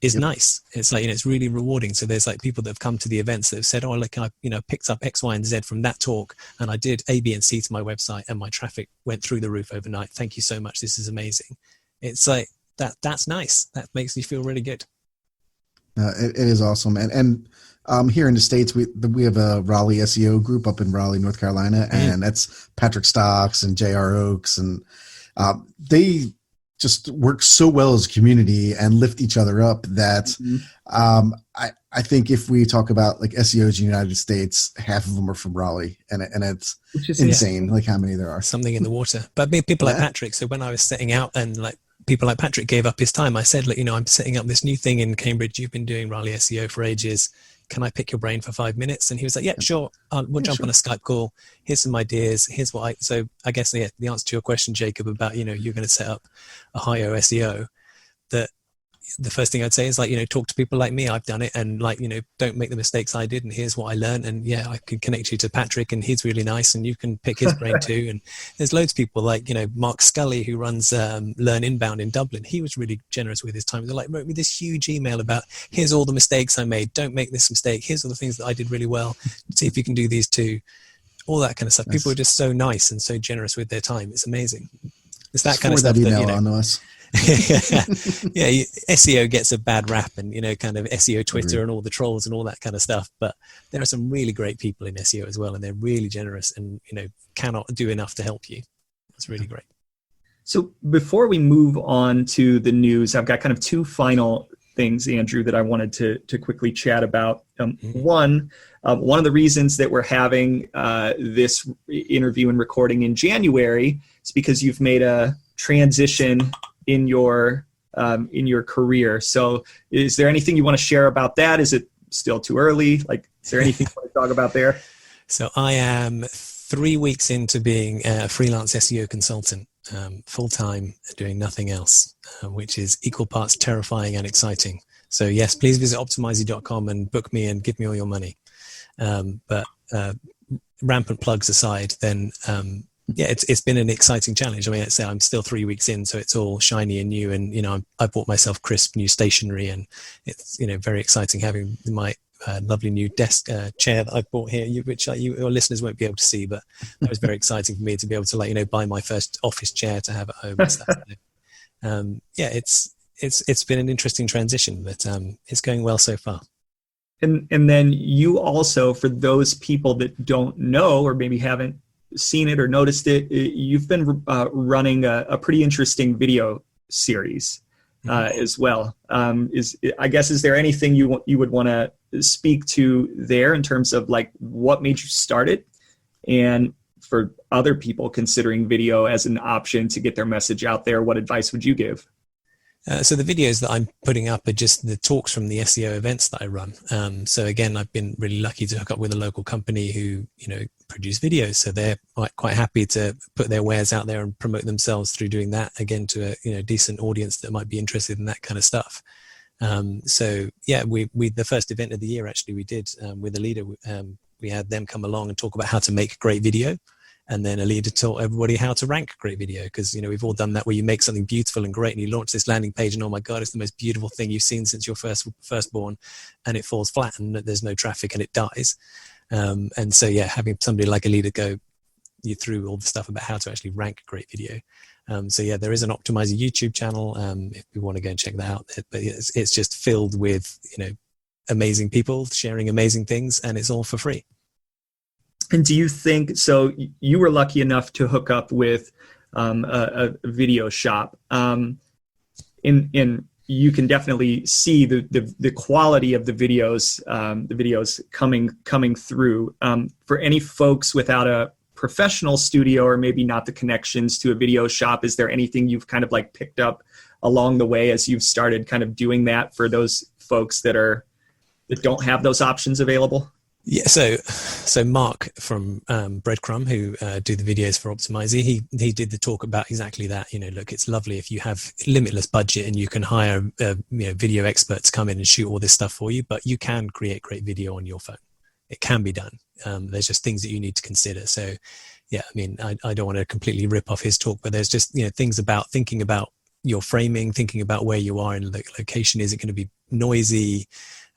is nice. It's like, it's really rewarding. So there's like people that have come to the events that have said, oh, look, I, picked up X, Y, and Z from that talk, and I did A, B, and C to my website, and my traffic went through the roof overnight. Thank you so much. This is amazing. It's like, that's nice. That makes me feel really good. It is awesome. And here in the States, we have a Raleigh SEO group up in Raleigh, North Carolina, and that's Patrick Stocks and J.R. Oaks, and they just work so well as a community and lift each other up that I think if we talk about like SEOs in the United States, half of them are from Raleigh, and it's insane, like how many there are. Something in the water. But people like Patrick, so when I was setting out and like people like Patrick gave up his time, I said, look, I'm setting up this new thing in Cambridge. You've been doing Raleigh SEO for ages. Can I pick your brain for 5 minutes? And he was like, yeah, sure. We'll jump on a Skype call. Here's some ideas. Here's what so I guess, the answer to your question, Jacob, about, you're going to set up a high-O SEO, that the first thing I'd say is like, talk to people like me. I've done it, and like, don't make the mistakes I did. And here's what I learned. And I can connect you to Patrick, and he's really nice, and you can pick his brain too. And there's loads of people like, Mark Scully, who runs Learn Inbound in Dublin. He was really generous with his time. They're like, wrote me this huge email about, here's all the mistakes I made. Don't make this mistake. Here's all the things that I did really well. See if you can do these too. All that kind of stuff. People are just so nice and so generous with their time. It's amazing. It's that kind of stuff that, on us. SEO gets a bad rap, and kind of SEO Twitter and all the trolls and all that kind of stuff, but there are some really great people in SEO as well, and they're really generous and cannot do enough to help you. It's really great. So before we move on to the news, I've got kind of two final things, Andrew, that I wanted to quickly chat about. One of the reasons that we're having this interview and recording in January is because you've made a transition in your career. So is there anything you want to share about that? Is it still too early? Like, is there anything you want to talk about there? So I am 3 weeks into being a freelance SEO consultant, full-time, doing nothing else, which is equal parts terrifying and exciting. So yes, please visit optimisey.com and book me and give me all your money. But rampant plugs aside, then it's been an exciting challenge. I mean, I'm still 3 weeks in, so it's all shiny and new. And, I bought myself crisp new stationery, and it's, very exciting having my lovely new desk chair that I bought here, which your listeners won't be able to see, but that was very exciting for me to be able to buy my first office chair to have at home and stuff. It's been an interesting transition, but it's going well so far. And then you also, for those people that don't know or maybe haven't seen it or noticed it, you've been running a pretty interesting video series as well. Is there anything you would want to speak to there in terms of like what made you start it, and for other people considering video as an option to get their message out there, what advice would you give? So the videos that I'm putting up are just the talks from the SEO events that I run. So again, I've been really lucky to hook up with a local company who, produce videos. So they're quite happy to put their wares out there and promote themselves through doing that, again, to a decent audience that might be interested in that kind of stuff. We the first event of the year, actually, we did with a leader. We had them come along and talk about how to make great video. And then a leader taught everybody how to rank great video, because we've all done that, where you make something beautiful and great and you launch this landing page and oh my god, it's the most beautiful thing you've seen since your firstborn, and it falls flat and there's no traffic and it dies. Having somebody like a leader go you through all the stuff about how to actually rank great video, So yeah, there is an Optimisey YouTube channel if you want to go and check that out. But it's just filled with, amazing people sharing amazing things, and it's all for free. And do you think, so you were lucky enough to hook up with a video shop, in you can definitely see the quality of the videos coming through. For any folks without a professional studio, or maybe not the connections to a video shop, is there anything you've kind of like picked up along the way as you've started kind of doing that for those folks that don't have those options available? Yeah, so Mark from Breadcrumb, who do the videos for Optimisey, he did the talk about exactly that. Look, it's lovely if you have limitless budget and you can hire video experts to come in and shoot all this stuff for you, but you can create great video on your phone. It can be done. There's just things that you need to consider. So yeah, I mean, I don't want to completely rip off his talk, but there's just things about thinking about your framing, thinking about where you are in the location. Is it going to be noisy?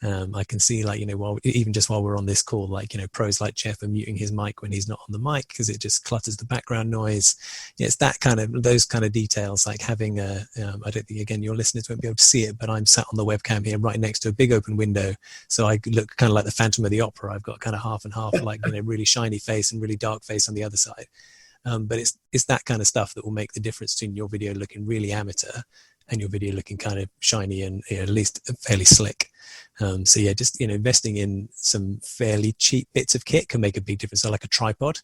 I can see, like, even just while we're on this call, like, pros like Jeff are muting his mic when he's not on the mic because it just clutters the background noise. It's those kind of details, like having I don't think, again, your listeners won't be able to see it, but I'm sat on the webcam here right next to a big open window. So I look kind of like the Phantom of the Opera. I've got kind of half and half, like, really shiny face and really dark face on the other side. But it's that kind of stuff that will make the difference between your video looking really amateur and your video looking kind of shiny and at least fairly slick. So yeah, just investing in some fairly cheap bits of kit can make a big difference. So like a tripod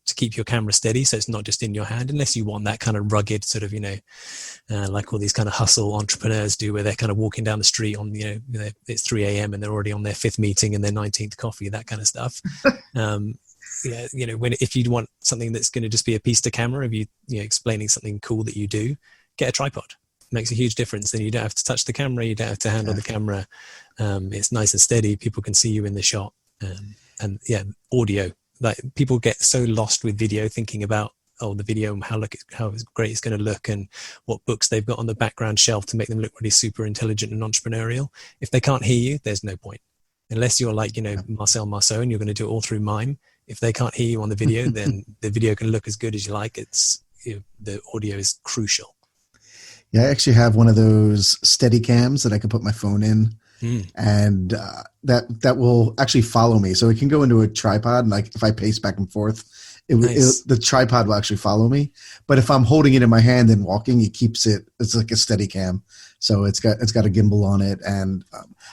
to keep your camera steady, so it's not just in your hand, unless you want that kind of rugged sort of like all these kind of hustle entrepreneurs do, where they're kind of walking down the street on it's 3 a.m. and they're already on their 5th meeting and their 19th coffee, that kind of stuff. Yeah, if you want something that's going to just be a piece to camera of you explaining something cool that you do, get a tripod. It makes a huge difference. Then you don't have to touch the camera, you don't have to handle the camera. It's nice and steady. People can see you in the shot. And yeah, audio. Like, people get so lost with video, thinking about the video and how great it's going to look and what books they've got on the background shelf to make them look really super intelligent and entrepreneurial. If they can't hear you, there's no point. Unless you're like Marcel Marceau and you're going to do it all through mime. If they can't hear you on the video, then the video can look as good as you like. It's the audio is crucial. Yeah, I actually have one of those steady cams that I can put my phone in, and that will actually follow me. So it can go into a tripod, and like if I pace back and forth, the tripod will actually follow me. But if I'm holding it in my hand and walking, it keeps it. It's like a steady cam. So it's got a gimbal on it, and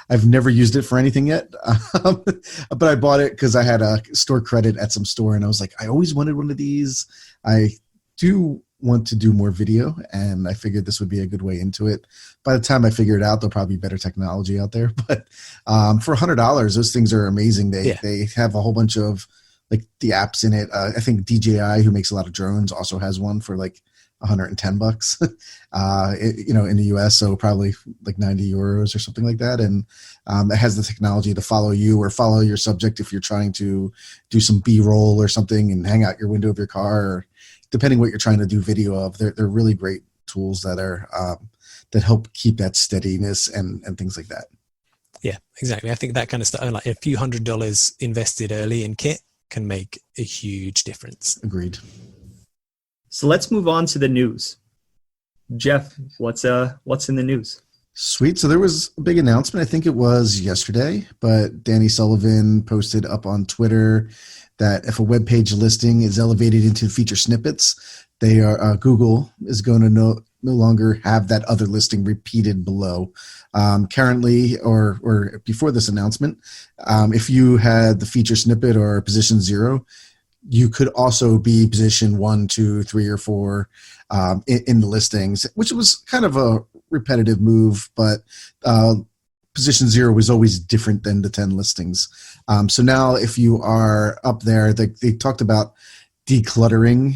I've never used it for anything yet. But I bought it because I had a store credit at some store, and I was like, I always wanted one of these. I do want to do more video, and I figured this would be a good way into it. By the time I figure it out, there'll probably be better technology out there. But for $100, those things are amazing. They have a whole bunch of like the apps in it. I think DJI, who makes a lot of drones, also has one for like $110 in the US, so probably like 90 euros or something like that. And it has the technology to follow you or follow your subject if you're trying to do some B-roll or something and hang out your window of your car, or depending what you're trying to do video of. They're really great tools that are that help keep that steadiness and things like that. Yeah, exactly. I think that kind of stuff, like a few $100 invested early in kit, can make a huge difference. Agreed. So let's move on to the news. Jeff, what's in the news? Sweet. So there was a big announcement. I think it was yesterday, but Danny Sullivan posted up on Twitter that if a web page listing is elevated into feature snippets, Google is going to no longer have that other listing repeated below. Currently, or before this announcement, if you had the feature snippet or position 0, you could also be position 1, 2, 3, or 4 in the listings, which was kind of a repetitive move, but position 0 was always different than the 10 listings. So now if you are up there, they talked about decluttering,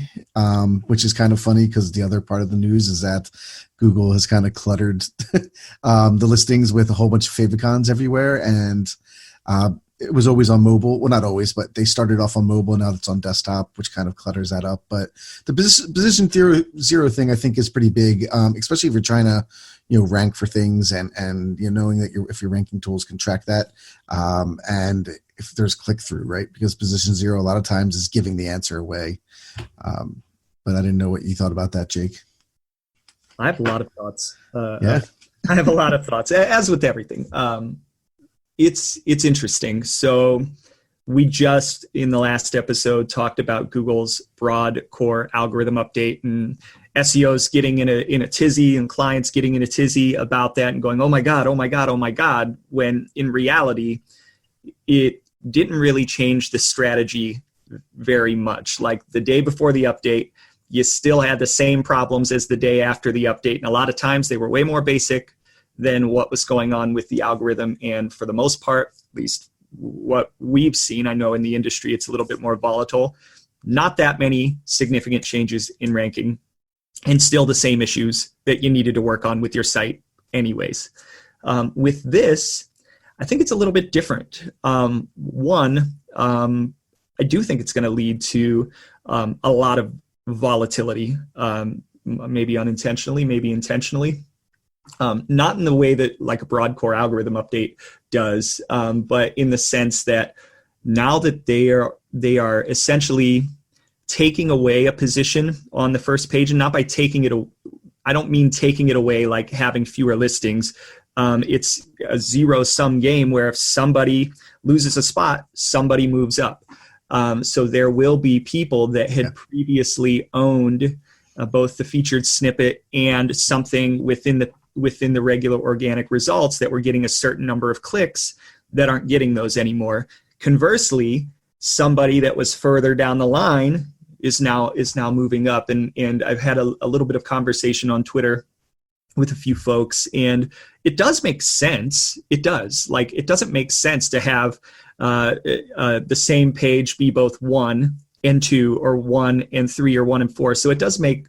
which is kind of funny because the other part of the news is that Google has kind of cluttered the listings with a whole bunch of favicons everywhere. And it was always on mobile. Well, not always, but they started off on mobile. Now it's on desktop, which kind of clutters that up. But the position 0 thing, I think, is pretty big, especially if you're trying to, rank for things and knowing that if your ranking tools can track that, and if there's click through, right? Because position 0 a lot of times is giving the answer away. But I didn't know what you thought about that, Jake. I have a lot of thoughts. Yeah. I have a lot of thoughts, as with everything. It's interesting. So we just in the last episode talked about Google's broad core algorithm update, and SEOs getting in a tizzy and clients getting in a tizzy about that and going, oh my God, oh my God, oh my God, when in reality, it didn't really change the strategy very much. Like the day before the update, you still had the same problems as the day after the update. And a lot of times they were way more basic than what was going on with the algorithm. And for the most part, at least what we've seen, I know in the industry, it's a little bit more volatile. Not that many significant changes in ranking, and still the same issues that you needed to work on with your site anyways. With this, I think it's a little bit different. One, I do think it's going to lead to a lot of volatility, maybe unintentionally, maybe intentionally. Not in the way that like a broad core algorithm update does, but in the sense that now that they are essentially taking away a position on the first page, and not by taking it, I don't mean taking it away like having fewer listings. It's a zero-sum game where if somebody loses a spot, somebody moves up. So there will be people that had previously owned both the featured snippet and something within the regular organic results that were getting a certain number of clicks that aren't getting those anymore. Conversely, somebody that was further down the line is now moving up. And I've had a little bit of conversation on Twitter with a few folks, and it does make sense. It does. Like, it doesn't make sense to have the same page be both 1 and 2 or 1 and 3 or 1 and 4. So it does make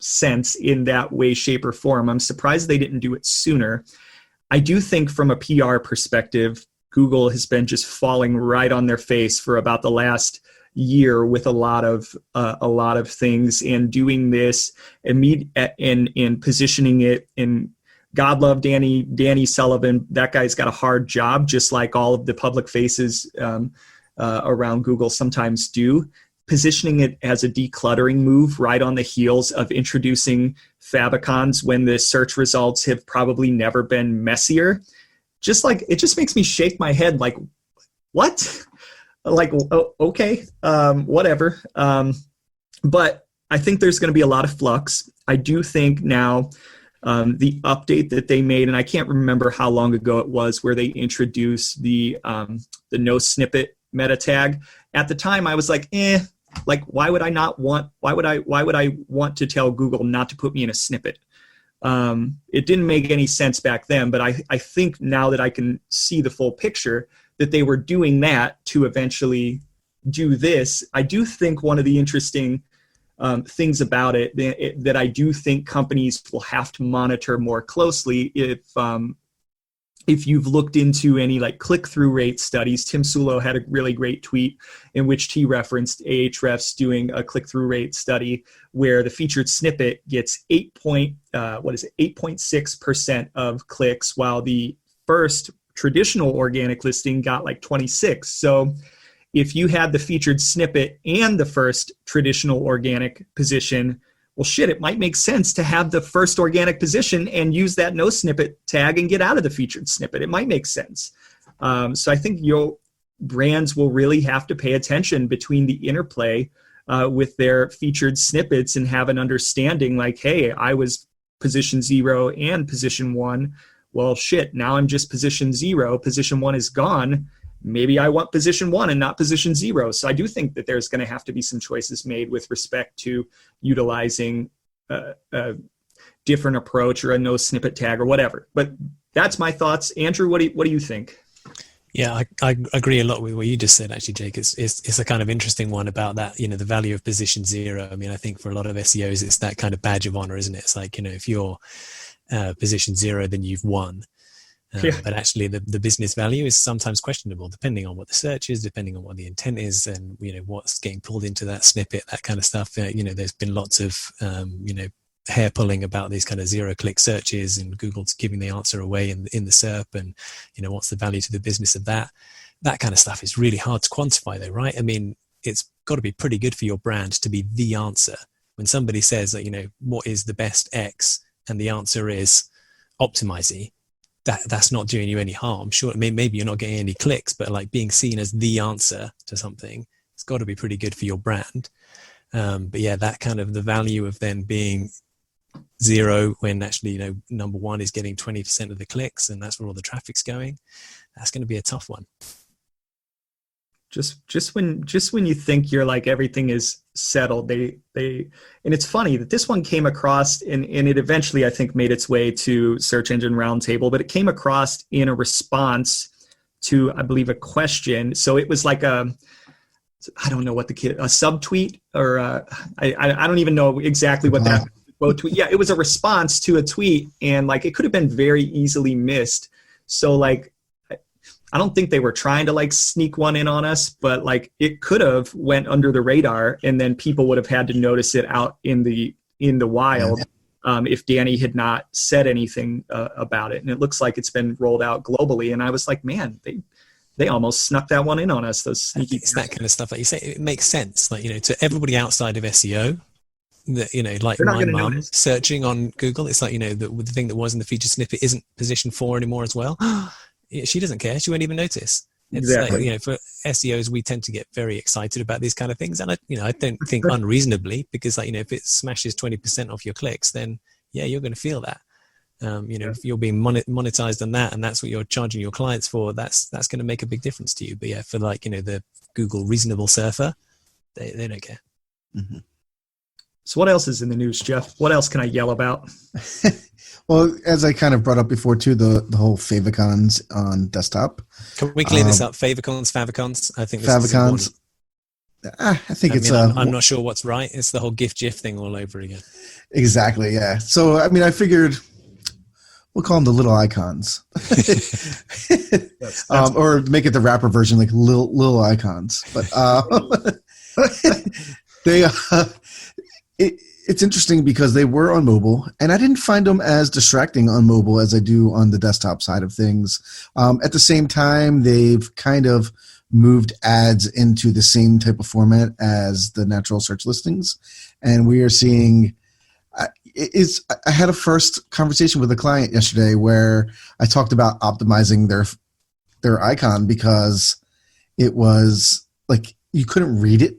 sense in that way, shape, or form. I'm surprised they didn't do it sooner. I do think from a PR perspective, Google has been just falling right on their face for about the last year with a lot of things, and doing this and positioning it. And God love Danny Sullivan. That guy's got a hard job, just like all of the public faces around Google sometimes do. Positioning it as a decluttering move right on the heels of introducing favicons when the search results have probably never been messier. Just like, it just makes me shake my head like, what? Like, oh, okay, whatever. But I think there's going to be a lot of flux. I do think now the update that they made, and I can't remember how long ago it was, where they introduced the no snippet meta tag. At the time, I was like, like, why would I want to tell Google not to put me in a snippet? It didn't make any sense back then, but I think now that I can see the full picture, that they were doing that to eventually do this. I do think one of the interesting things about it that I do think companies will have to monitor more closely, if you've looked into any like click-through rate studies. Tim Sulo had a really great tweet in which he referenced Ahrefs doing a click-through rate study where the featured snippet gets 8.6% of clicks, while the first traditional organic listing got like 26. So if you had the featured snippet and the first traditional organic position, well, shit, it might make sense to have the first organic position and use that no snippet tag and get out of the featured snippet. It might make sense. So I think brands will really have to pay attention between the interplay with their featured snippets and have an understanding like, hey, I was position 0 and position 1. Well, shit, now I'm just position 0. Position 1 is gone. Maybe I want position 1 and not position 0. So I do think that there's going to have to be some choices made with respect to utilizing a different approach or a no snippet tag or whatever. But that's my thoughts. Andrew, what do you think? Yeah, I agree a lot with what you just said, actually, Jake. It's a kind of interesting one about that, the value of position 0. I mean, I think for a lot of SEOs, it's that kind of badge of honor, isn't it? It's like, if you're position 0, then you've won. But actually the business value is sometimes questionable, depending on what the search is, depending on what the intent is, and what's getting pulled into that snippet, that kind of stuff. There's been lots of hair pulling about these kind of 0-click searches and Google's giving the answer away in the SERP, and what's the value to the business of that kind of stuff is really hard to quantify though, right? I mean, it's got to be pretty good for your brand to be the answer when somebody says that what is the best X, and the answer is Optimisey, that's not doing you any harm. Sure, maybe you're not getting any clicks, but like being seen as the answer to something, it's got to be pretty good for your brand. But yeah, that kind of the value of then being zero when actually, you know, number one is getting 20% of the clicks and that's where all the traffic's going. That's going to be a tough one. Just when you think you're like everything is settled, they and it's funny that this one came across and it eventually I think made its way to Search Engine Roundtable, but it came across in a response to, I believe, a question. So it was like I don't know what a subtweet or I don't even know exactly what that tweet. Yeah, it was a response to a tweet, and like it could have been very easily missed. So like I don't think they were trying to like sneak one in on us, but like it could have went under the radar, and then people would have had to notice it out in the wild if Danny had not said anything about it. And it looks like it's been rolled out globally. And I was like, man, they almost snuck that one in on us. Those sneaky. It's that kind of stuff. Like you say, it makes sense. Like, you know, to everybody outside of SEO, that, you know, like my mum searching on Google, it's like, you know, the thing that was in the featured snippet isn't position 4 anymore as well. She doesn't care. She won't even notice. It's exactly. Like, you know, for SEOs, we tend to get very excited about these kind of things. And I don't think unreasonably, because like, you know, if it smashes 20% off your clicks, then yeah, you're going to feel that. You know, if you're being monetized on that and that's what you're charging your clients for, that's going to make a big difference to you. But yeah, for like, you know, the Google reasonable surfer, they don't care. Mm-hmm. So what else is in the news, Jeff? What else can I yell about? Well, as I kind of brought up before too, the whole favicons on desktop. Can we clear this up? Favicons. I think this favicons. Is I think it's. I'm not sure what's right. It's the whole GIF thing all over again. Exactly. Yeah. So I mean, I figured we'll call them the little icons, or make it the rapper version, like little icons. But they. It's interesting because they were on mobile, and I didn't find them as distracting on mobile as I do on the desktop side of things. At the same time, they've kind of moved ads into the same type of format as the natural search listings, and we are seeing. I had a first conversation with a client yesterday where I talked about optimizing their icon because it was like you couldn't read it.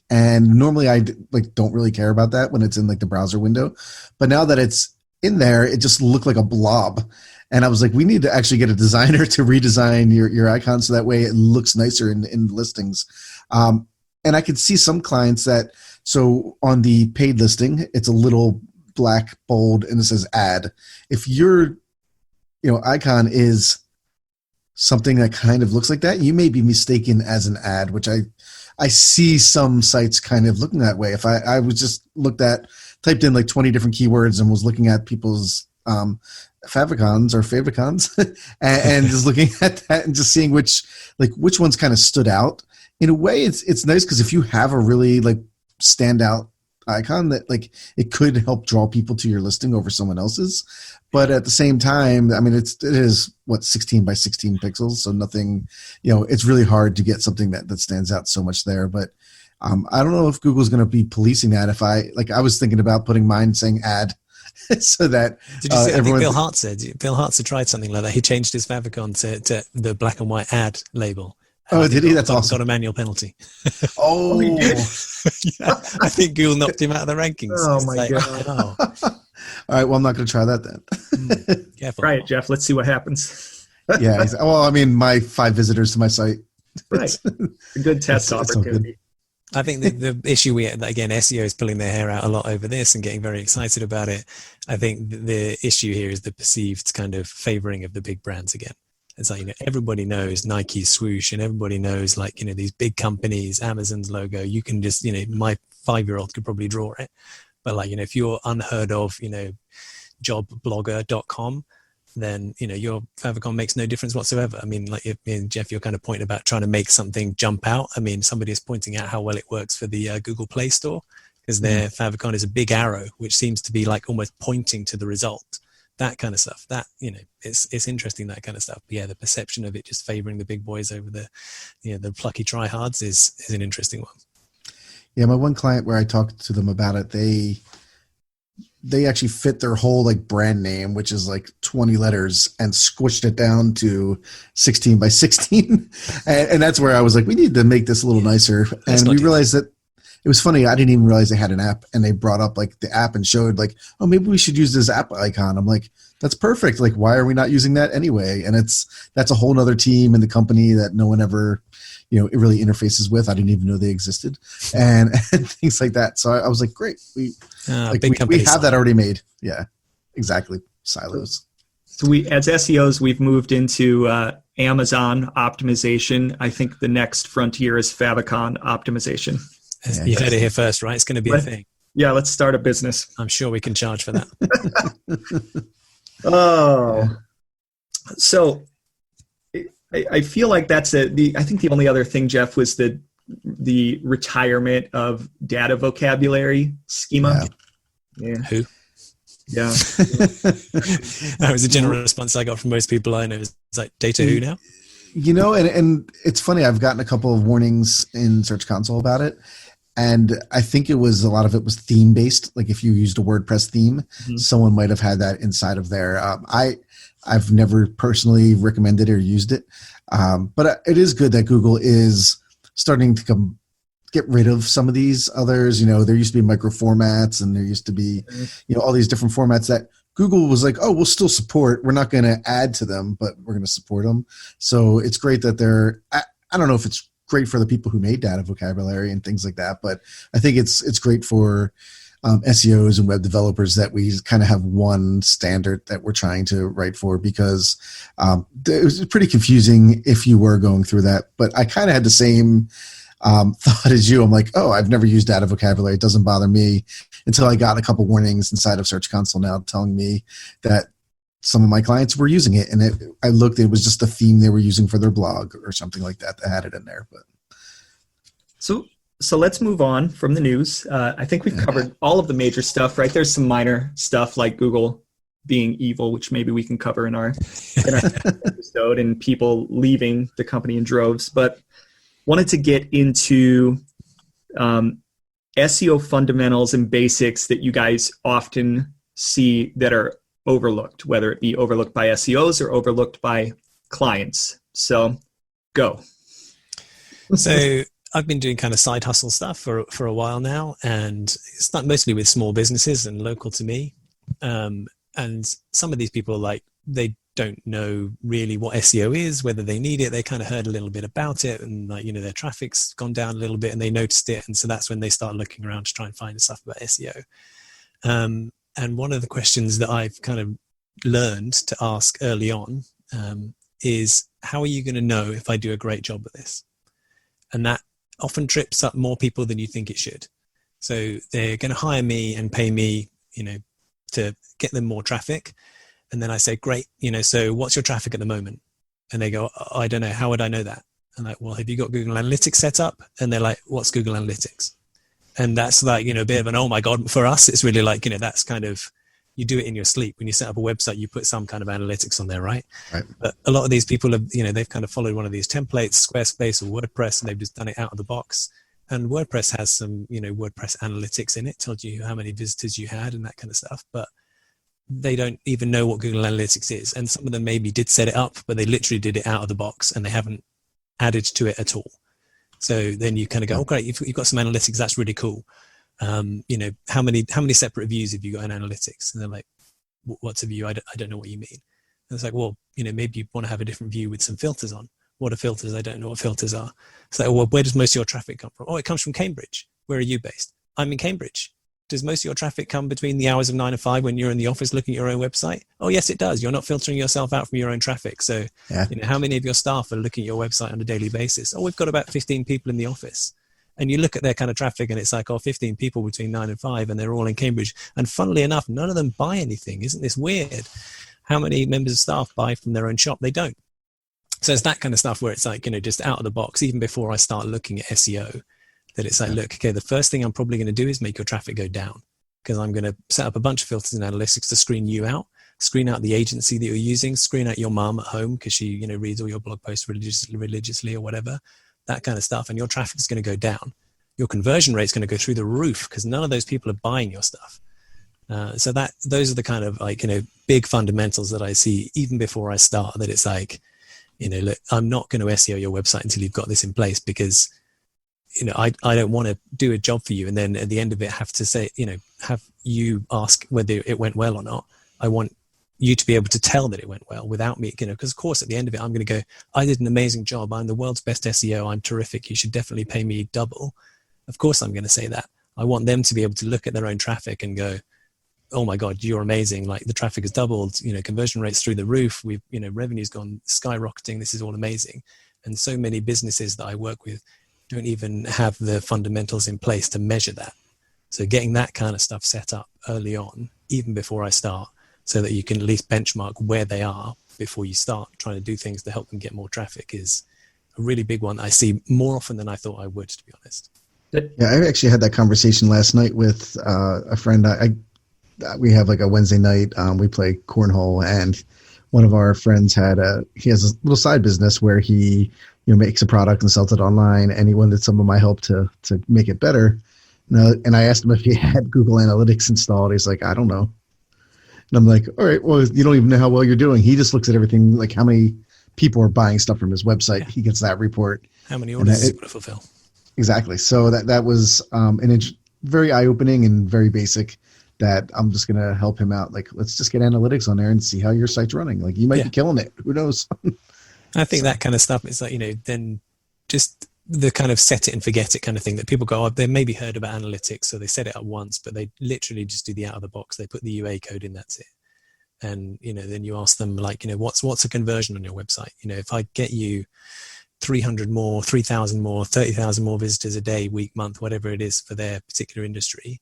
And normally I like don't really care about that when it's in like the browser window, but now that it's in there, it just looked like a blob. And I was like, we need to actually get a designer to redesign your icon so that way it looks nicer in listings. And I could see some clients that, so on the paid listing, it's a little black bold and it says ad. If your icon is something that kind of looks like that, you may be mistaken as an ad, which I see some sites kind of looking that way. If I was just typed in like 20 different keywords and was looking at people's favicons and just looking at that and just seeing which ones kind of stood out. In a way, it's nice because if you have a really like standout icon that like it could help draw people to your listing over someone else's. But at the same time, I mean, it is 16 by 16 pixels. So nothing, it's really hard to get something that stands out so much there. But I don't know if Google's going to be policing that. If I was thinking about putting mine saying ad so that. Did you see, I think Bill Hart tried something like that. He changed his favicon to the black and white ad label. Oh, did he? That's awesome. Got a manual penalty. Oh, he did? Yeah, I think Google knocked him out of the rankings. Oh my God. Oh. All right, well, I'm not going to try that then. Careful. Try it, Jeff. Let's see what happens. Yeah. Well, I mean, my 5 visitors to my site. Right. A good test opportunity. I think the issue again, SEO is pulling their hair out a lot over this and getting very excited about it. I think the issue here is the perceived kind of favoring of the big brands again. It's like, everybody knows Nike's swoosh and everybody knows these big companies, Amazon's logo. You can just, my 5-year-old could probably draw it. But if you're unheard of, jobblogger.com, then, your favicon makes no difference whatsoever. I mean, Jeff, your kind of point about trying to make something jump out. I mean, somebody is pointing out how well it works for the Google Play Store because their favicon is a big arrow, which seems to be almost pointing to the result. That kind of stuff. That, it's interesting, that kind of stuff. But yeah, the perception of it just favoring the big boys over the plucky tryhards is an interesting one. Yeah, my one client where I talked to them about it, they actually fit their whole like brand name, which is like 20 letters, and squished it down to 16 by 16. And that's where I was like, we need to make this a little nicer. And we realized that it was funny. I didn't even realize they had an app, and they brought up like the app and showed like, oh, maybe we should use this app icon. I'm like, that's perfect. Like, why are we not using that anyway? And that's a whole nother team in the company that no one ever, it really interfaces with. I didn't even know they existed, and things like that. So I was like, great. We have that already made. Yeah, exactly. Silos. So as SEOs, we've moved into Amazon optimization. I think the next frontier is favicon optimization. Yeah, you heard it here first, right? It's going to be a thing. Yeah, let's start a business. I'm sure we can charge for that. So I feel like that's I think the only other thing, Jeff, was the retirement of data vocabulary schema. Yeah. Who? Yeah. That was a general response I got from most people I know. It's like, data who now? And it's funny. I've gotten a couple of warnings in Search Console about it. And I think a lot of it was theme based. Like if you used a WordPress theme, someone might have had that inside of there. I've never personally recommended or used it. But it is good that Google is starting to get rid of some of these others. There used to be micro formats, and there used to be, all these different formats that Google was like, oh, we'll still support. We're not going to add to them, but we're going to support them. So it's great that I don't know if it's great for the people who made data vocabulary and things like that, but I think it's great for SEOs and web developers that we kind of have one standard that we're trying to write for, because it was pretty confusing if you were going through that. But I kind of had the same thought as you. I'm like, oh, I've never used data vocabulary. It doesn't bother me, until I got a couple warnings inside of Search Console now telling me that some of my clients were using it, and I looked, it was just the theme they were using for their blog or something like that had it in there. But so let's move on from the news. I think we've covered all of the major stuff, right? There's some minor stuff like Google being evil, which maybe we can cover in our episode, and people leaving the company in droves. But wanted to get into SEO fundamentals and basics that you guys often see that are overlooked, whether it be overlooked by SEOs or overlooked by clients. So go. So I've been doing kind of side hustle stuff for a while now, and it's not mostly with small businesses and local to me. And some of these people, like, they don't know really what SEO is, whether they need it. They kind of heard a little bit about it, and their traffic's gone down a little bit, and they noticed it. And so that's when they start looking around to try and find stuff about SEO. And one of the questions that I've kind of learned to ask early on is, how are you going to know if I do a great job at this? And that often trips up more people than you think it should. So they're going to hire me and pay me, to get them more traffic. And then I say, great, so what's your traffic at the moment? And they go, I don't know. How would I know that? I'm like, well, have you got Google Analytics set up? And they're like, what's Google Analytics? And that's like, a bit of an, oh my God, for us, it's really like, that's kind of, you do it in your sleep. When you set up a website, you put some kind of analytics on there, right? But a lot of these people have, they've kind of followed one of these templates, Squarespace or WordPress, and they've just done it out of the box. And WordPress has some, WordPress analytics in it, tells you how many visitors you had and that kind of stuff. But they don't even know what Google Analytics is. And some of them maybe did set it up, but they literally did it out of the box and they haven't added to it at all. So then you kind of go, oh, great, you've got some analytics. That's really cool. How many separate views have you got in analytics? And they're like, what's a view? I don't know what you mean. And it's like, well, maybe you want to have a different view with some filters on. What are filters? I don't know what filters are. It's like, well, where does most of your traffic come from? Oh, it comes from Cambridge. Where are you based? I'm in Cambridge. Does most of your traffic come between the hours of 9 and 5 when you're in the office looking at your own website? Oh, yes, it does. You're not filtering yourself out from your own traffic. So, how many of your staff are looking at your website on a daily basis? Oh, we've got about 15 people in the office. And you look at their kind of traffic and it's like, 15 people between 9 and 5 and they're all in Cambridge. And funnily enough, none of them buy anything. Isn't this weird? How many members of staff buy from their own shop? They don't. So it's that kind of stuff where it's like, just out of the box, even before I start looking at SEO, that it's like, look, okay, the first thing I'm probably going to do is make your traffic go down, because I'm going to set up a bunch of filters in analytics to screen you out, screen out the agency that you're using, screen out your mom at home because she, reads all your blog posts religiously or whatever, that kind of stuff. And your traffic is going to go down. Your conversion rate is going to go through the roof because none of those people are buying your stuff. So those are the kind of like, big fundamentals that I see even before I start, that it's like, look, I'm not going to SEO your website until you've got this in place, because, I don't want to do a job for you and then at the end of it have to say, have you ask whether it went well or not. I want you to be able to tell that it went well without me, because of course at the end of it, I'm going to go, I did an amazing job. I'm the world's best SEO. I'm terrific. You should definitely pay me double. Of course I'm going to say that. I want them to be able to look at their own traffic and go, oh my God, you're amazing. Like the traffic has doubled, conversion rates through the roof. We've, revenue's gone skyrocketing. This is all amazing. And so many businesses that I work with don't even have the fundamentals in place to measure that. So getting that kind of stuff set up early on, even before I start, so that you can at least benchmark where they are before you start trying to do things to help them get more traffic, is a really big one that I see more often than I thought I would, to be honest. Yeah, I actually had that conversation last night with a friend. We have like a Wednesday night. We play cornhole, and one of our friends he has a little side business where he makes a product and sells it online, and he wanted some of my help to make it better. And I asked him if he had Google Analytics installed. He's like, I don't know. And I'm like, all right, well, you don't even know how well you're doing. He just looks at everything, like how many people are buying stuff from his website. Yeah. He gets that report. How many orders is it going to fulfill? Exactly. So that was very eye-opening and very basic, that I'm just going to help him out. Like, let's just get analytics on there and see how your site's running. Like, you might be killing it. Who knows? I think that kind of stuff is like, then just the kind of set it and forget it kind of thing that people go, they maybe heard about analytics, so they set it up once, but they literally just do the out of the box. They put the UA code in, that's it. And, then you ask them like, what's a conversion on your website? If I get you 300 more, 3,000 more, 30,000 more visitors a day, week, month, whatever it is for their particular industry,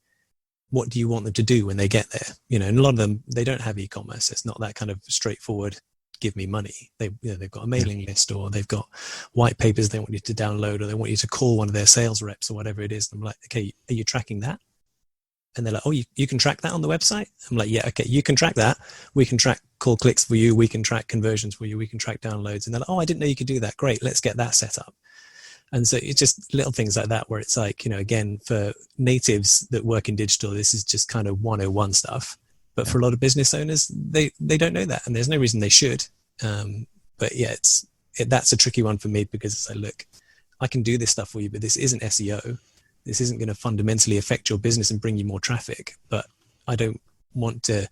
what do you want them to do when they get there? And a lot of them, they don't have e-commerce. It's not that kind of straightforward, give me money. They've got a mailing list, or they've got white papers they want you to download, or they want you to call one of their sales reps or whatever it is. And I'm like, okay, are you tracking that? And they're like, oh, you can track that on the website? I'm like, yeah, okay, you can track that. We can track call clicks for you. We can track conversions for you. We can track downloads. And they're like, oh, I didn't know you could do that. Great, let's get that set up. And so it's just little things like that where it's like, again, for natives that work in digital, this is just kind of 101 stuff. But for a lot of business owners, they don't know that. And there's no reason they should. But yeah, that's a tricky one for me, because it's like, look, I can do this stuff for you, but this isn't SEO. This isn't going to fundamentally affect your business and bring you more traffic. But I don't want to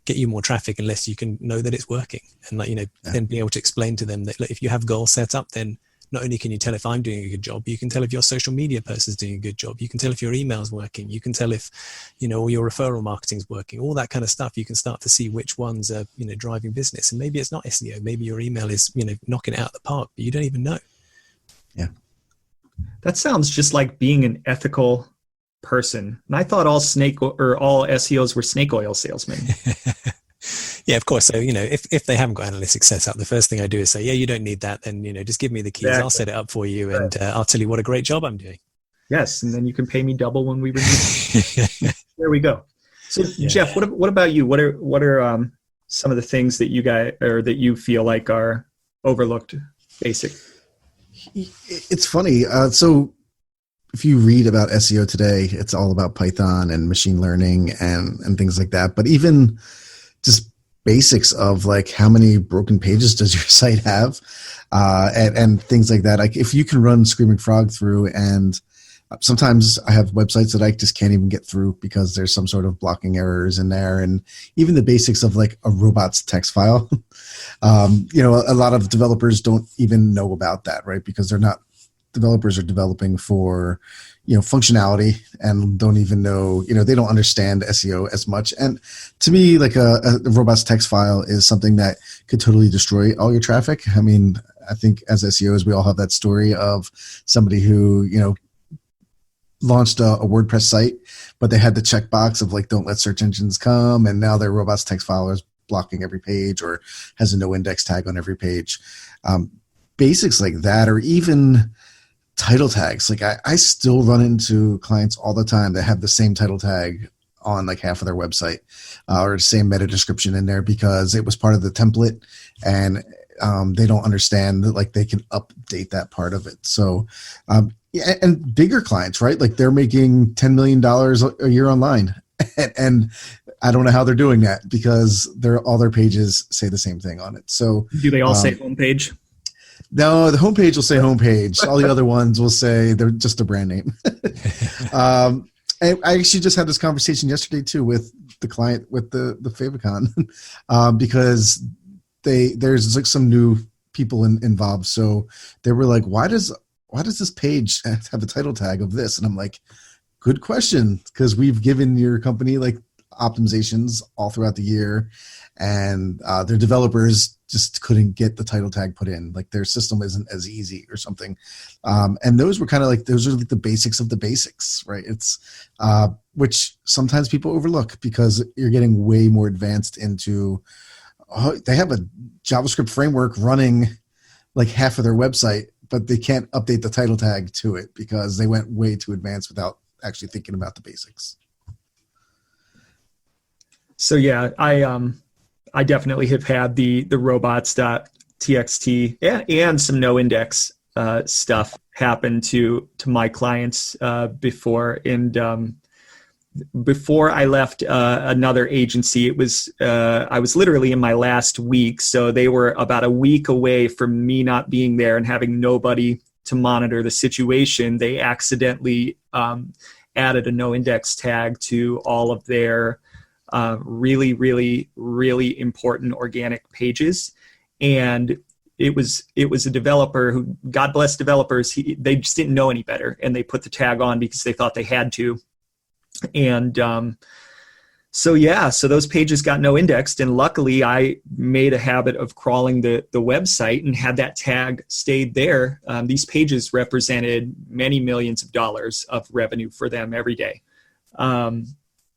get you more traffic unless you can know that it's working. And then be able to explain to them that, look, if you have goals set up, then not only can you tell if I'm doing a good job, you can tell if your social media person's doing a good job. You can tell if your email's working. You can tell if, all your referral marketing's working, all that kind of stuff. You can start to see which ones are, driving business. And maybe it's not SEO. Maybe your email is, knocking it out of the park, but you don't even know. Yeah. That sounds just like being an ethical person. And I thought all SEOs were snake oil salesmen. Yeah, of course. So, if they haven't got analytics set up, the first thing I do is say, yeah, you don't need that. Then, just give me the keys. Exactly. I'll set it up for you. And I'll tell you what a great job I'm doing. Yes. And then you can pay me double when we renew. There we go. So yeah. Jeff, what about you? What are some of the things that you guys, or that you feel like are overlooked basic? It's funny. So if you read about SEO today, it's all about Python and machine learning and things like that. But even just basics of like, how many broken pages does your site have, and things like that. Like if you can run Screaming Frog through, and sometimes I have websites that I just can't even get through because there's some sort of blocking errors in there. And even the basics of like a robots text file, a lot of developers don't even know about that, right? Because developers are developing for, functionality, and don't even know, they don't understand SEO as much. And to me, like a robots text file is something that could totally destroy all your traffic. I mean, I think as SEOs, we all have that story of somebody who, launched a WordPress site, but they had the checkbox of like, don't let search engines come. And now their robots text file is blocking every page, or has a no index tag on every page. Basics like that, or even title tags. Like I still run into clients all the time that have the same title tag on like half of their website, or the same meta description in there, because it was part of the template, and they don't understand that like they can update that part of it. So, yeah, and bigger clients, right? Like they're making $10 million a year online, and I don't know how they're doing that because all their pages say the same thing on it. So do they all say homepage? No, the homepage will say homepage. All the other ones will say they're just a brand name. And I actually just had this conversation yesterday too with the client with the favicon because there's like some new people involved. So they were like, why does this page have a title tag of this? And I'm like, good question, because we've given your company like optimizations all throughout the year, and their developers just couldn't get the title tag put in. Like their system isn't as easy or something. And those were those are like the basics of the basics, right? It's which sometimes people overlook because you're getting way more advanced into. They have a JavaScript framework running like half of their website, but they can't update the title tag to it because they went way too advanced without actually thinking about the basics. So yeah, I definitely have had the robots.txt and some no index stuff happen to my clients before. And before I left another agency, it was I was literally in my last week, so they were about a week away from me not being there and having nobody to monitor the situation. They accidentally added a no index tag to all of their really, really, really important organic pages. And it was a developer who, God bless developers, they just didn't know any better. And they put the tag on because they thought they had to. And so those pages got no indexed. And luckily I made a habit of crawling the website and had that tag stayed there. These pages represented many millions of dollars of revenue for them every day.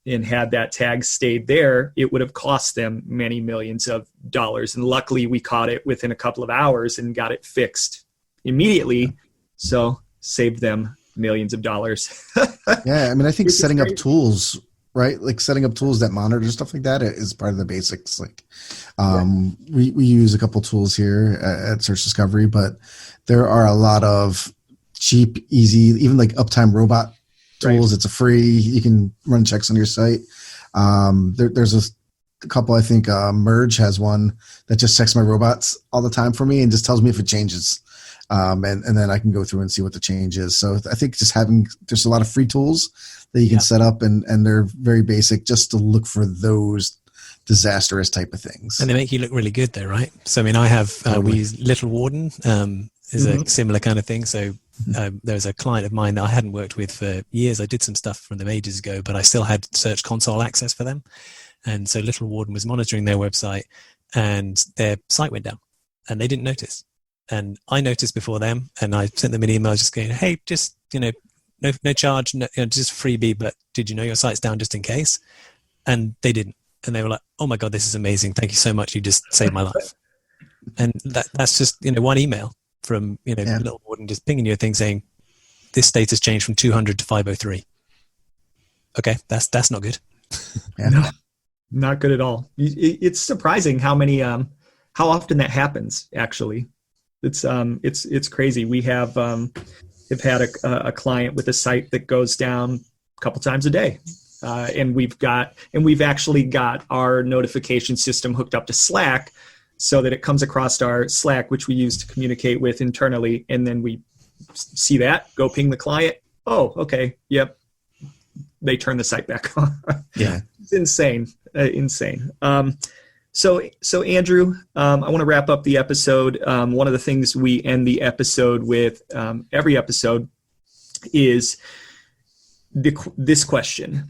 And had that tag stayed there, it would have cost them many millions of dollars. And luckily we caught it within a couple of hours and got it fixed immediately. So saved them millions of dollars. Yeah. I mean, I think setting up tools, right? Like setting up tools that monitor stuff like that is part of the basics. Like we use a couple tools here at Search Discovery, but there are a lot of cheap, easy, even like Uptime Robot tools. Right. It's a free. You can run checks on your site. There's a couple. I think Merge has one that just checks my robots all the time for me and just tells me if it changes, and then I can go through and see what the change is. So I think just there's a lot of free tools that you can set up, and they're very basic just to look for those disastrous type of things. And they make you look really good, though, right? So I mean, I have we use Little Warden is a similar kind of thing. So. There was a client of mine that I hadn't worked with for years. I did some stuff from them ages ago, but I still had Search Console access for them. And so Little Warden was monitoring their website and their site went down and they didn't notice. And I noticed before them and I sent them an email just going, hey, just, no charge, just freebie, but did you know your site's down just in case? And they didn't. And they were like, oh my God, this is amazing. Thank you so much. You just saved my life. And that's just, one email. From Little Warden just pinging you a thing saying this status changed from 200 to 503. Okay, that's not good. No, not good at all. It's surprising how often that happens. Actually, it's crazy. We have had a client with a site that goes down a couple times a day, and we've actually got our notification system hooked up to Slack. So that it comes across our Slack, which we use to communicate with internally. And then we see that, go ping the client. Oh, okay. Yep. They turn the site back on. Yeah. It's insane. Insane. So Andrew, I want to wrap up the episode. One of the things we end the episode with, every episode, is this question.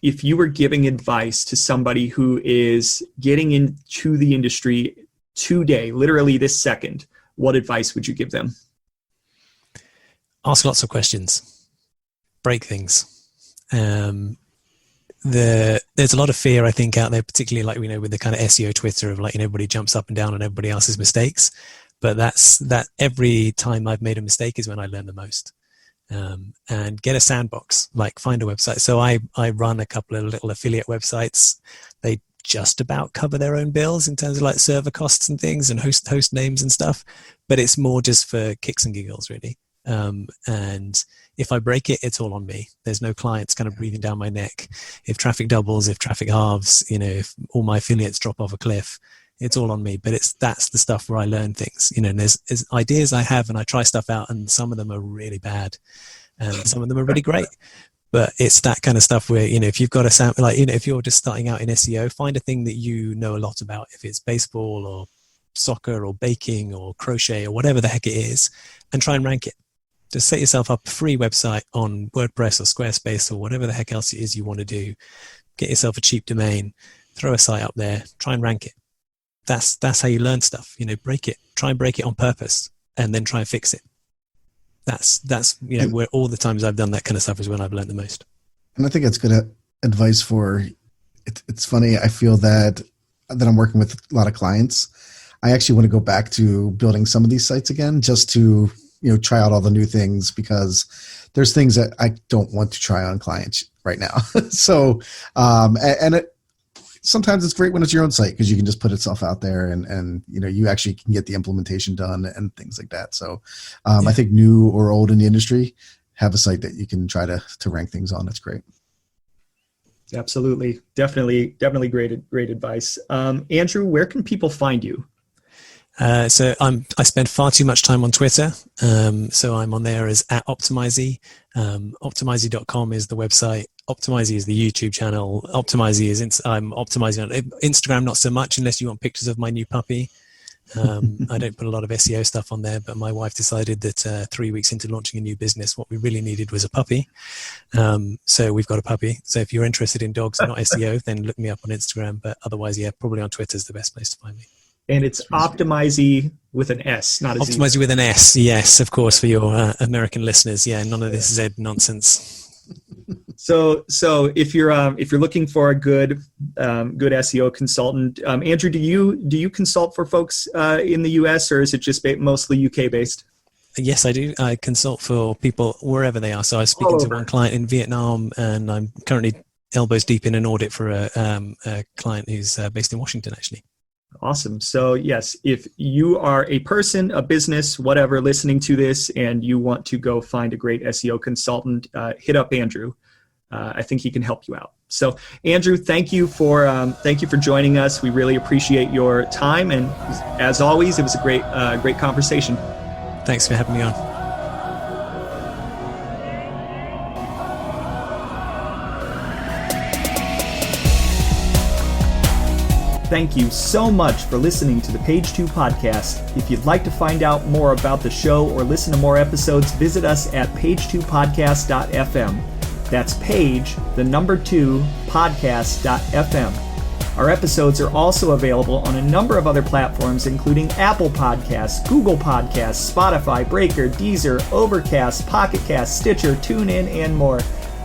If you were giving advice to somebody who is getting into the industry today, literally this second, what advice would you give them? Ask lots of questions. Break things. There's a lot of fear, I think, out there, particularly with the kind of SEO Twitter of everybody jumps up and down on everybody else's mistakes. But that every time I've made a mistake is when I learn the most. And get a sandbox, find a website. So I run a couple of little affiliate websites. They just about cover their own bills in terms of server costs and things and host names and stuff, but it's more just for kicks and giggles really. And if I break it, it's all on me. There's no clients kind of breathing down my neck. If traffic doubles, if traffic halves, if all my affiliates drop off a cliff, it's all on me. But that's the stuff where I learn things, and there's ideas I have, and I try stuff out, and some of them are really bad and some of them are really great. But it's that kind of stuff where, if you've got a sound, if you're just starting out in SEO, find a thing that you know a lot about. If it's baseball or soccer or baking or crochet or whatever the heck it is, and try and rank it. Just set yourself up a free website on WordPress or Squarespace or whatever the heck else it is you want to do. Get yourself a cheap domain, throw a site up there, try and rank it. That's how you learn stuff. Break it. Try and break it on purpose, and then try and fix it. That's where all the times I've done that kind of stuff is when I've learned the most. And I think it's good advice for. It's funny. I feel that I'm working with a lot of clients. I actually want to go back to building some of these sites again, just to try out all the new things, because there's things that I don't want to try on clients right now. So, sometimes it's great when it's your own site, because you can just put itself out there and you actually can get the implementation done and things like that. So, I think new or old in the industry, have a site that you can try to rank things on. That's great. Absolutely. Definitely great advice. Andrew, where can people find you? So I spend far too much time on Twitter. So I'm on there as @Optimisey. Optimisey.com is the website. Optimisey is the YouTube channel. Optimisey is I'm optimizing on Instagram, not so much unless you want pictures of my new puppy. I don't put a lot of SEO stuff on there, but my wife decided that 3 weeks into launching a new business, what we really needed was a puppy. So we've got a puppy. So if you're interested in dogs and not SEO, then look me up on Instagram. But otherwise, probably on Twitter is the best place to find me. And it's Optimisey with an S, not a Z. Optimisey with an S, yes, of course, for your American listeners. Yeah, none of this Z nonsense. So if you're looking for a good SEO consultant, Andrew, do you consult for folks in the US, or is it just mostly UK based? Yes, I do. I consult for people wherever they are. So I was speaking to one client in Vietnam, and I'm currently elbows deep in an audit for a client who's based in Washington, actually. Awesome. So yes, if you are a person, a business, whatever, listening to this, and you want to go find a great SEO consultant, hit up Andrew. I think he can help you out. So Andrew, thank you for joining us. We really appreciate your time, and as always, it was a great conversation. Thanks for having me on. Thank you so much for listening to the Page 2 podcast. If you'd like to find out more about the show or listen to more episodes, visit us at page2podcast.fm. That's page, 2, podcast.fm. Our episodes are also available on a number of other platforms, including Apple Podcasts, Google Podcasts, Spotify, Breaker, Deezer, Overcast, Pocket Cast, Stitcher, TuneIn, and more.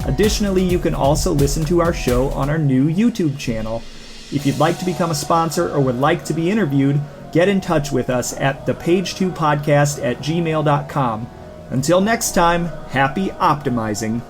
Additionally, you can also listen to our show on our new YouTube channel. If you'd like to become a sponsor or would like to be interviewed, get in touch with us at thepage2podcast@gmail.com. Until next time, happy optimizing.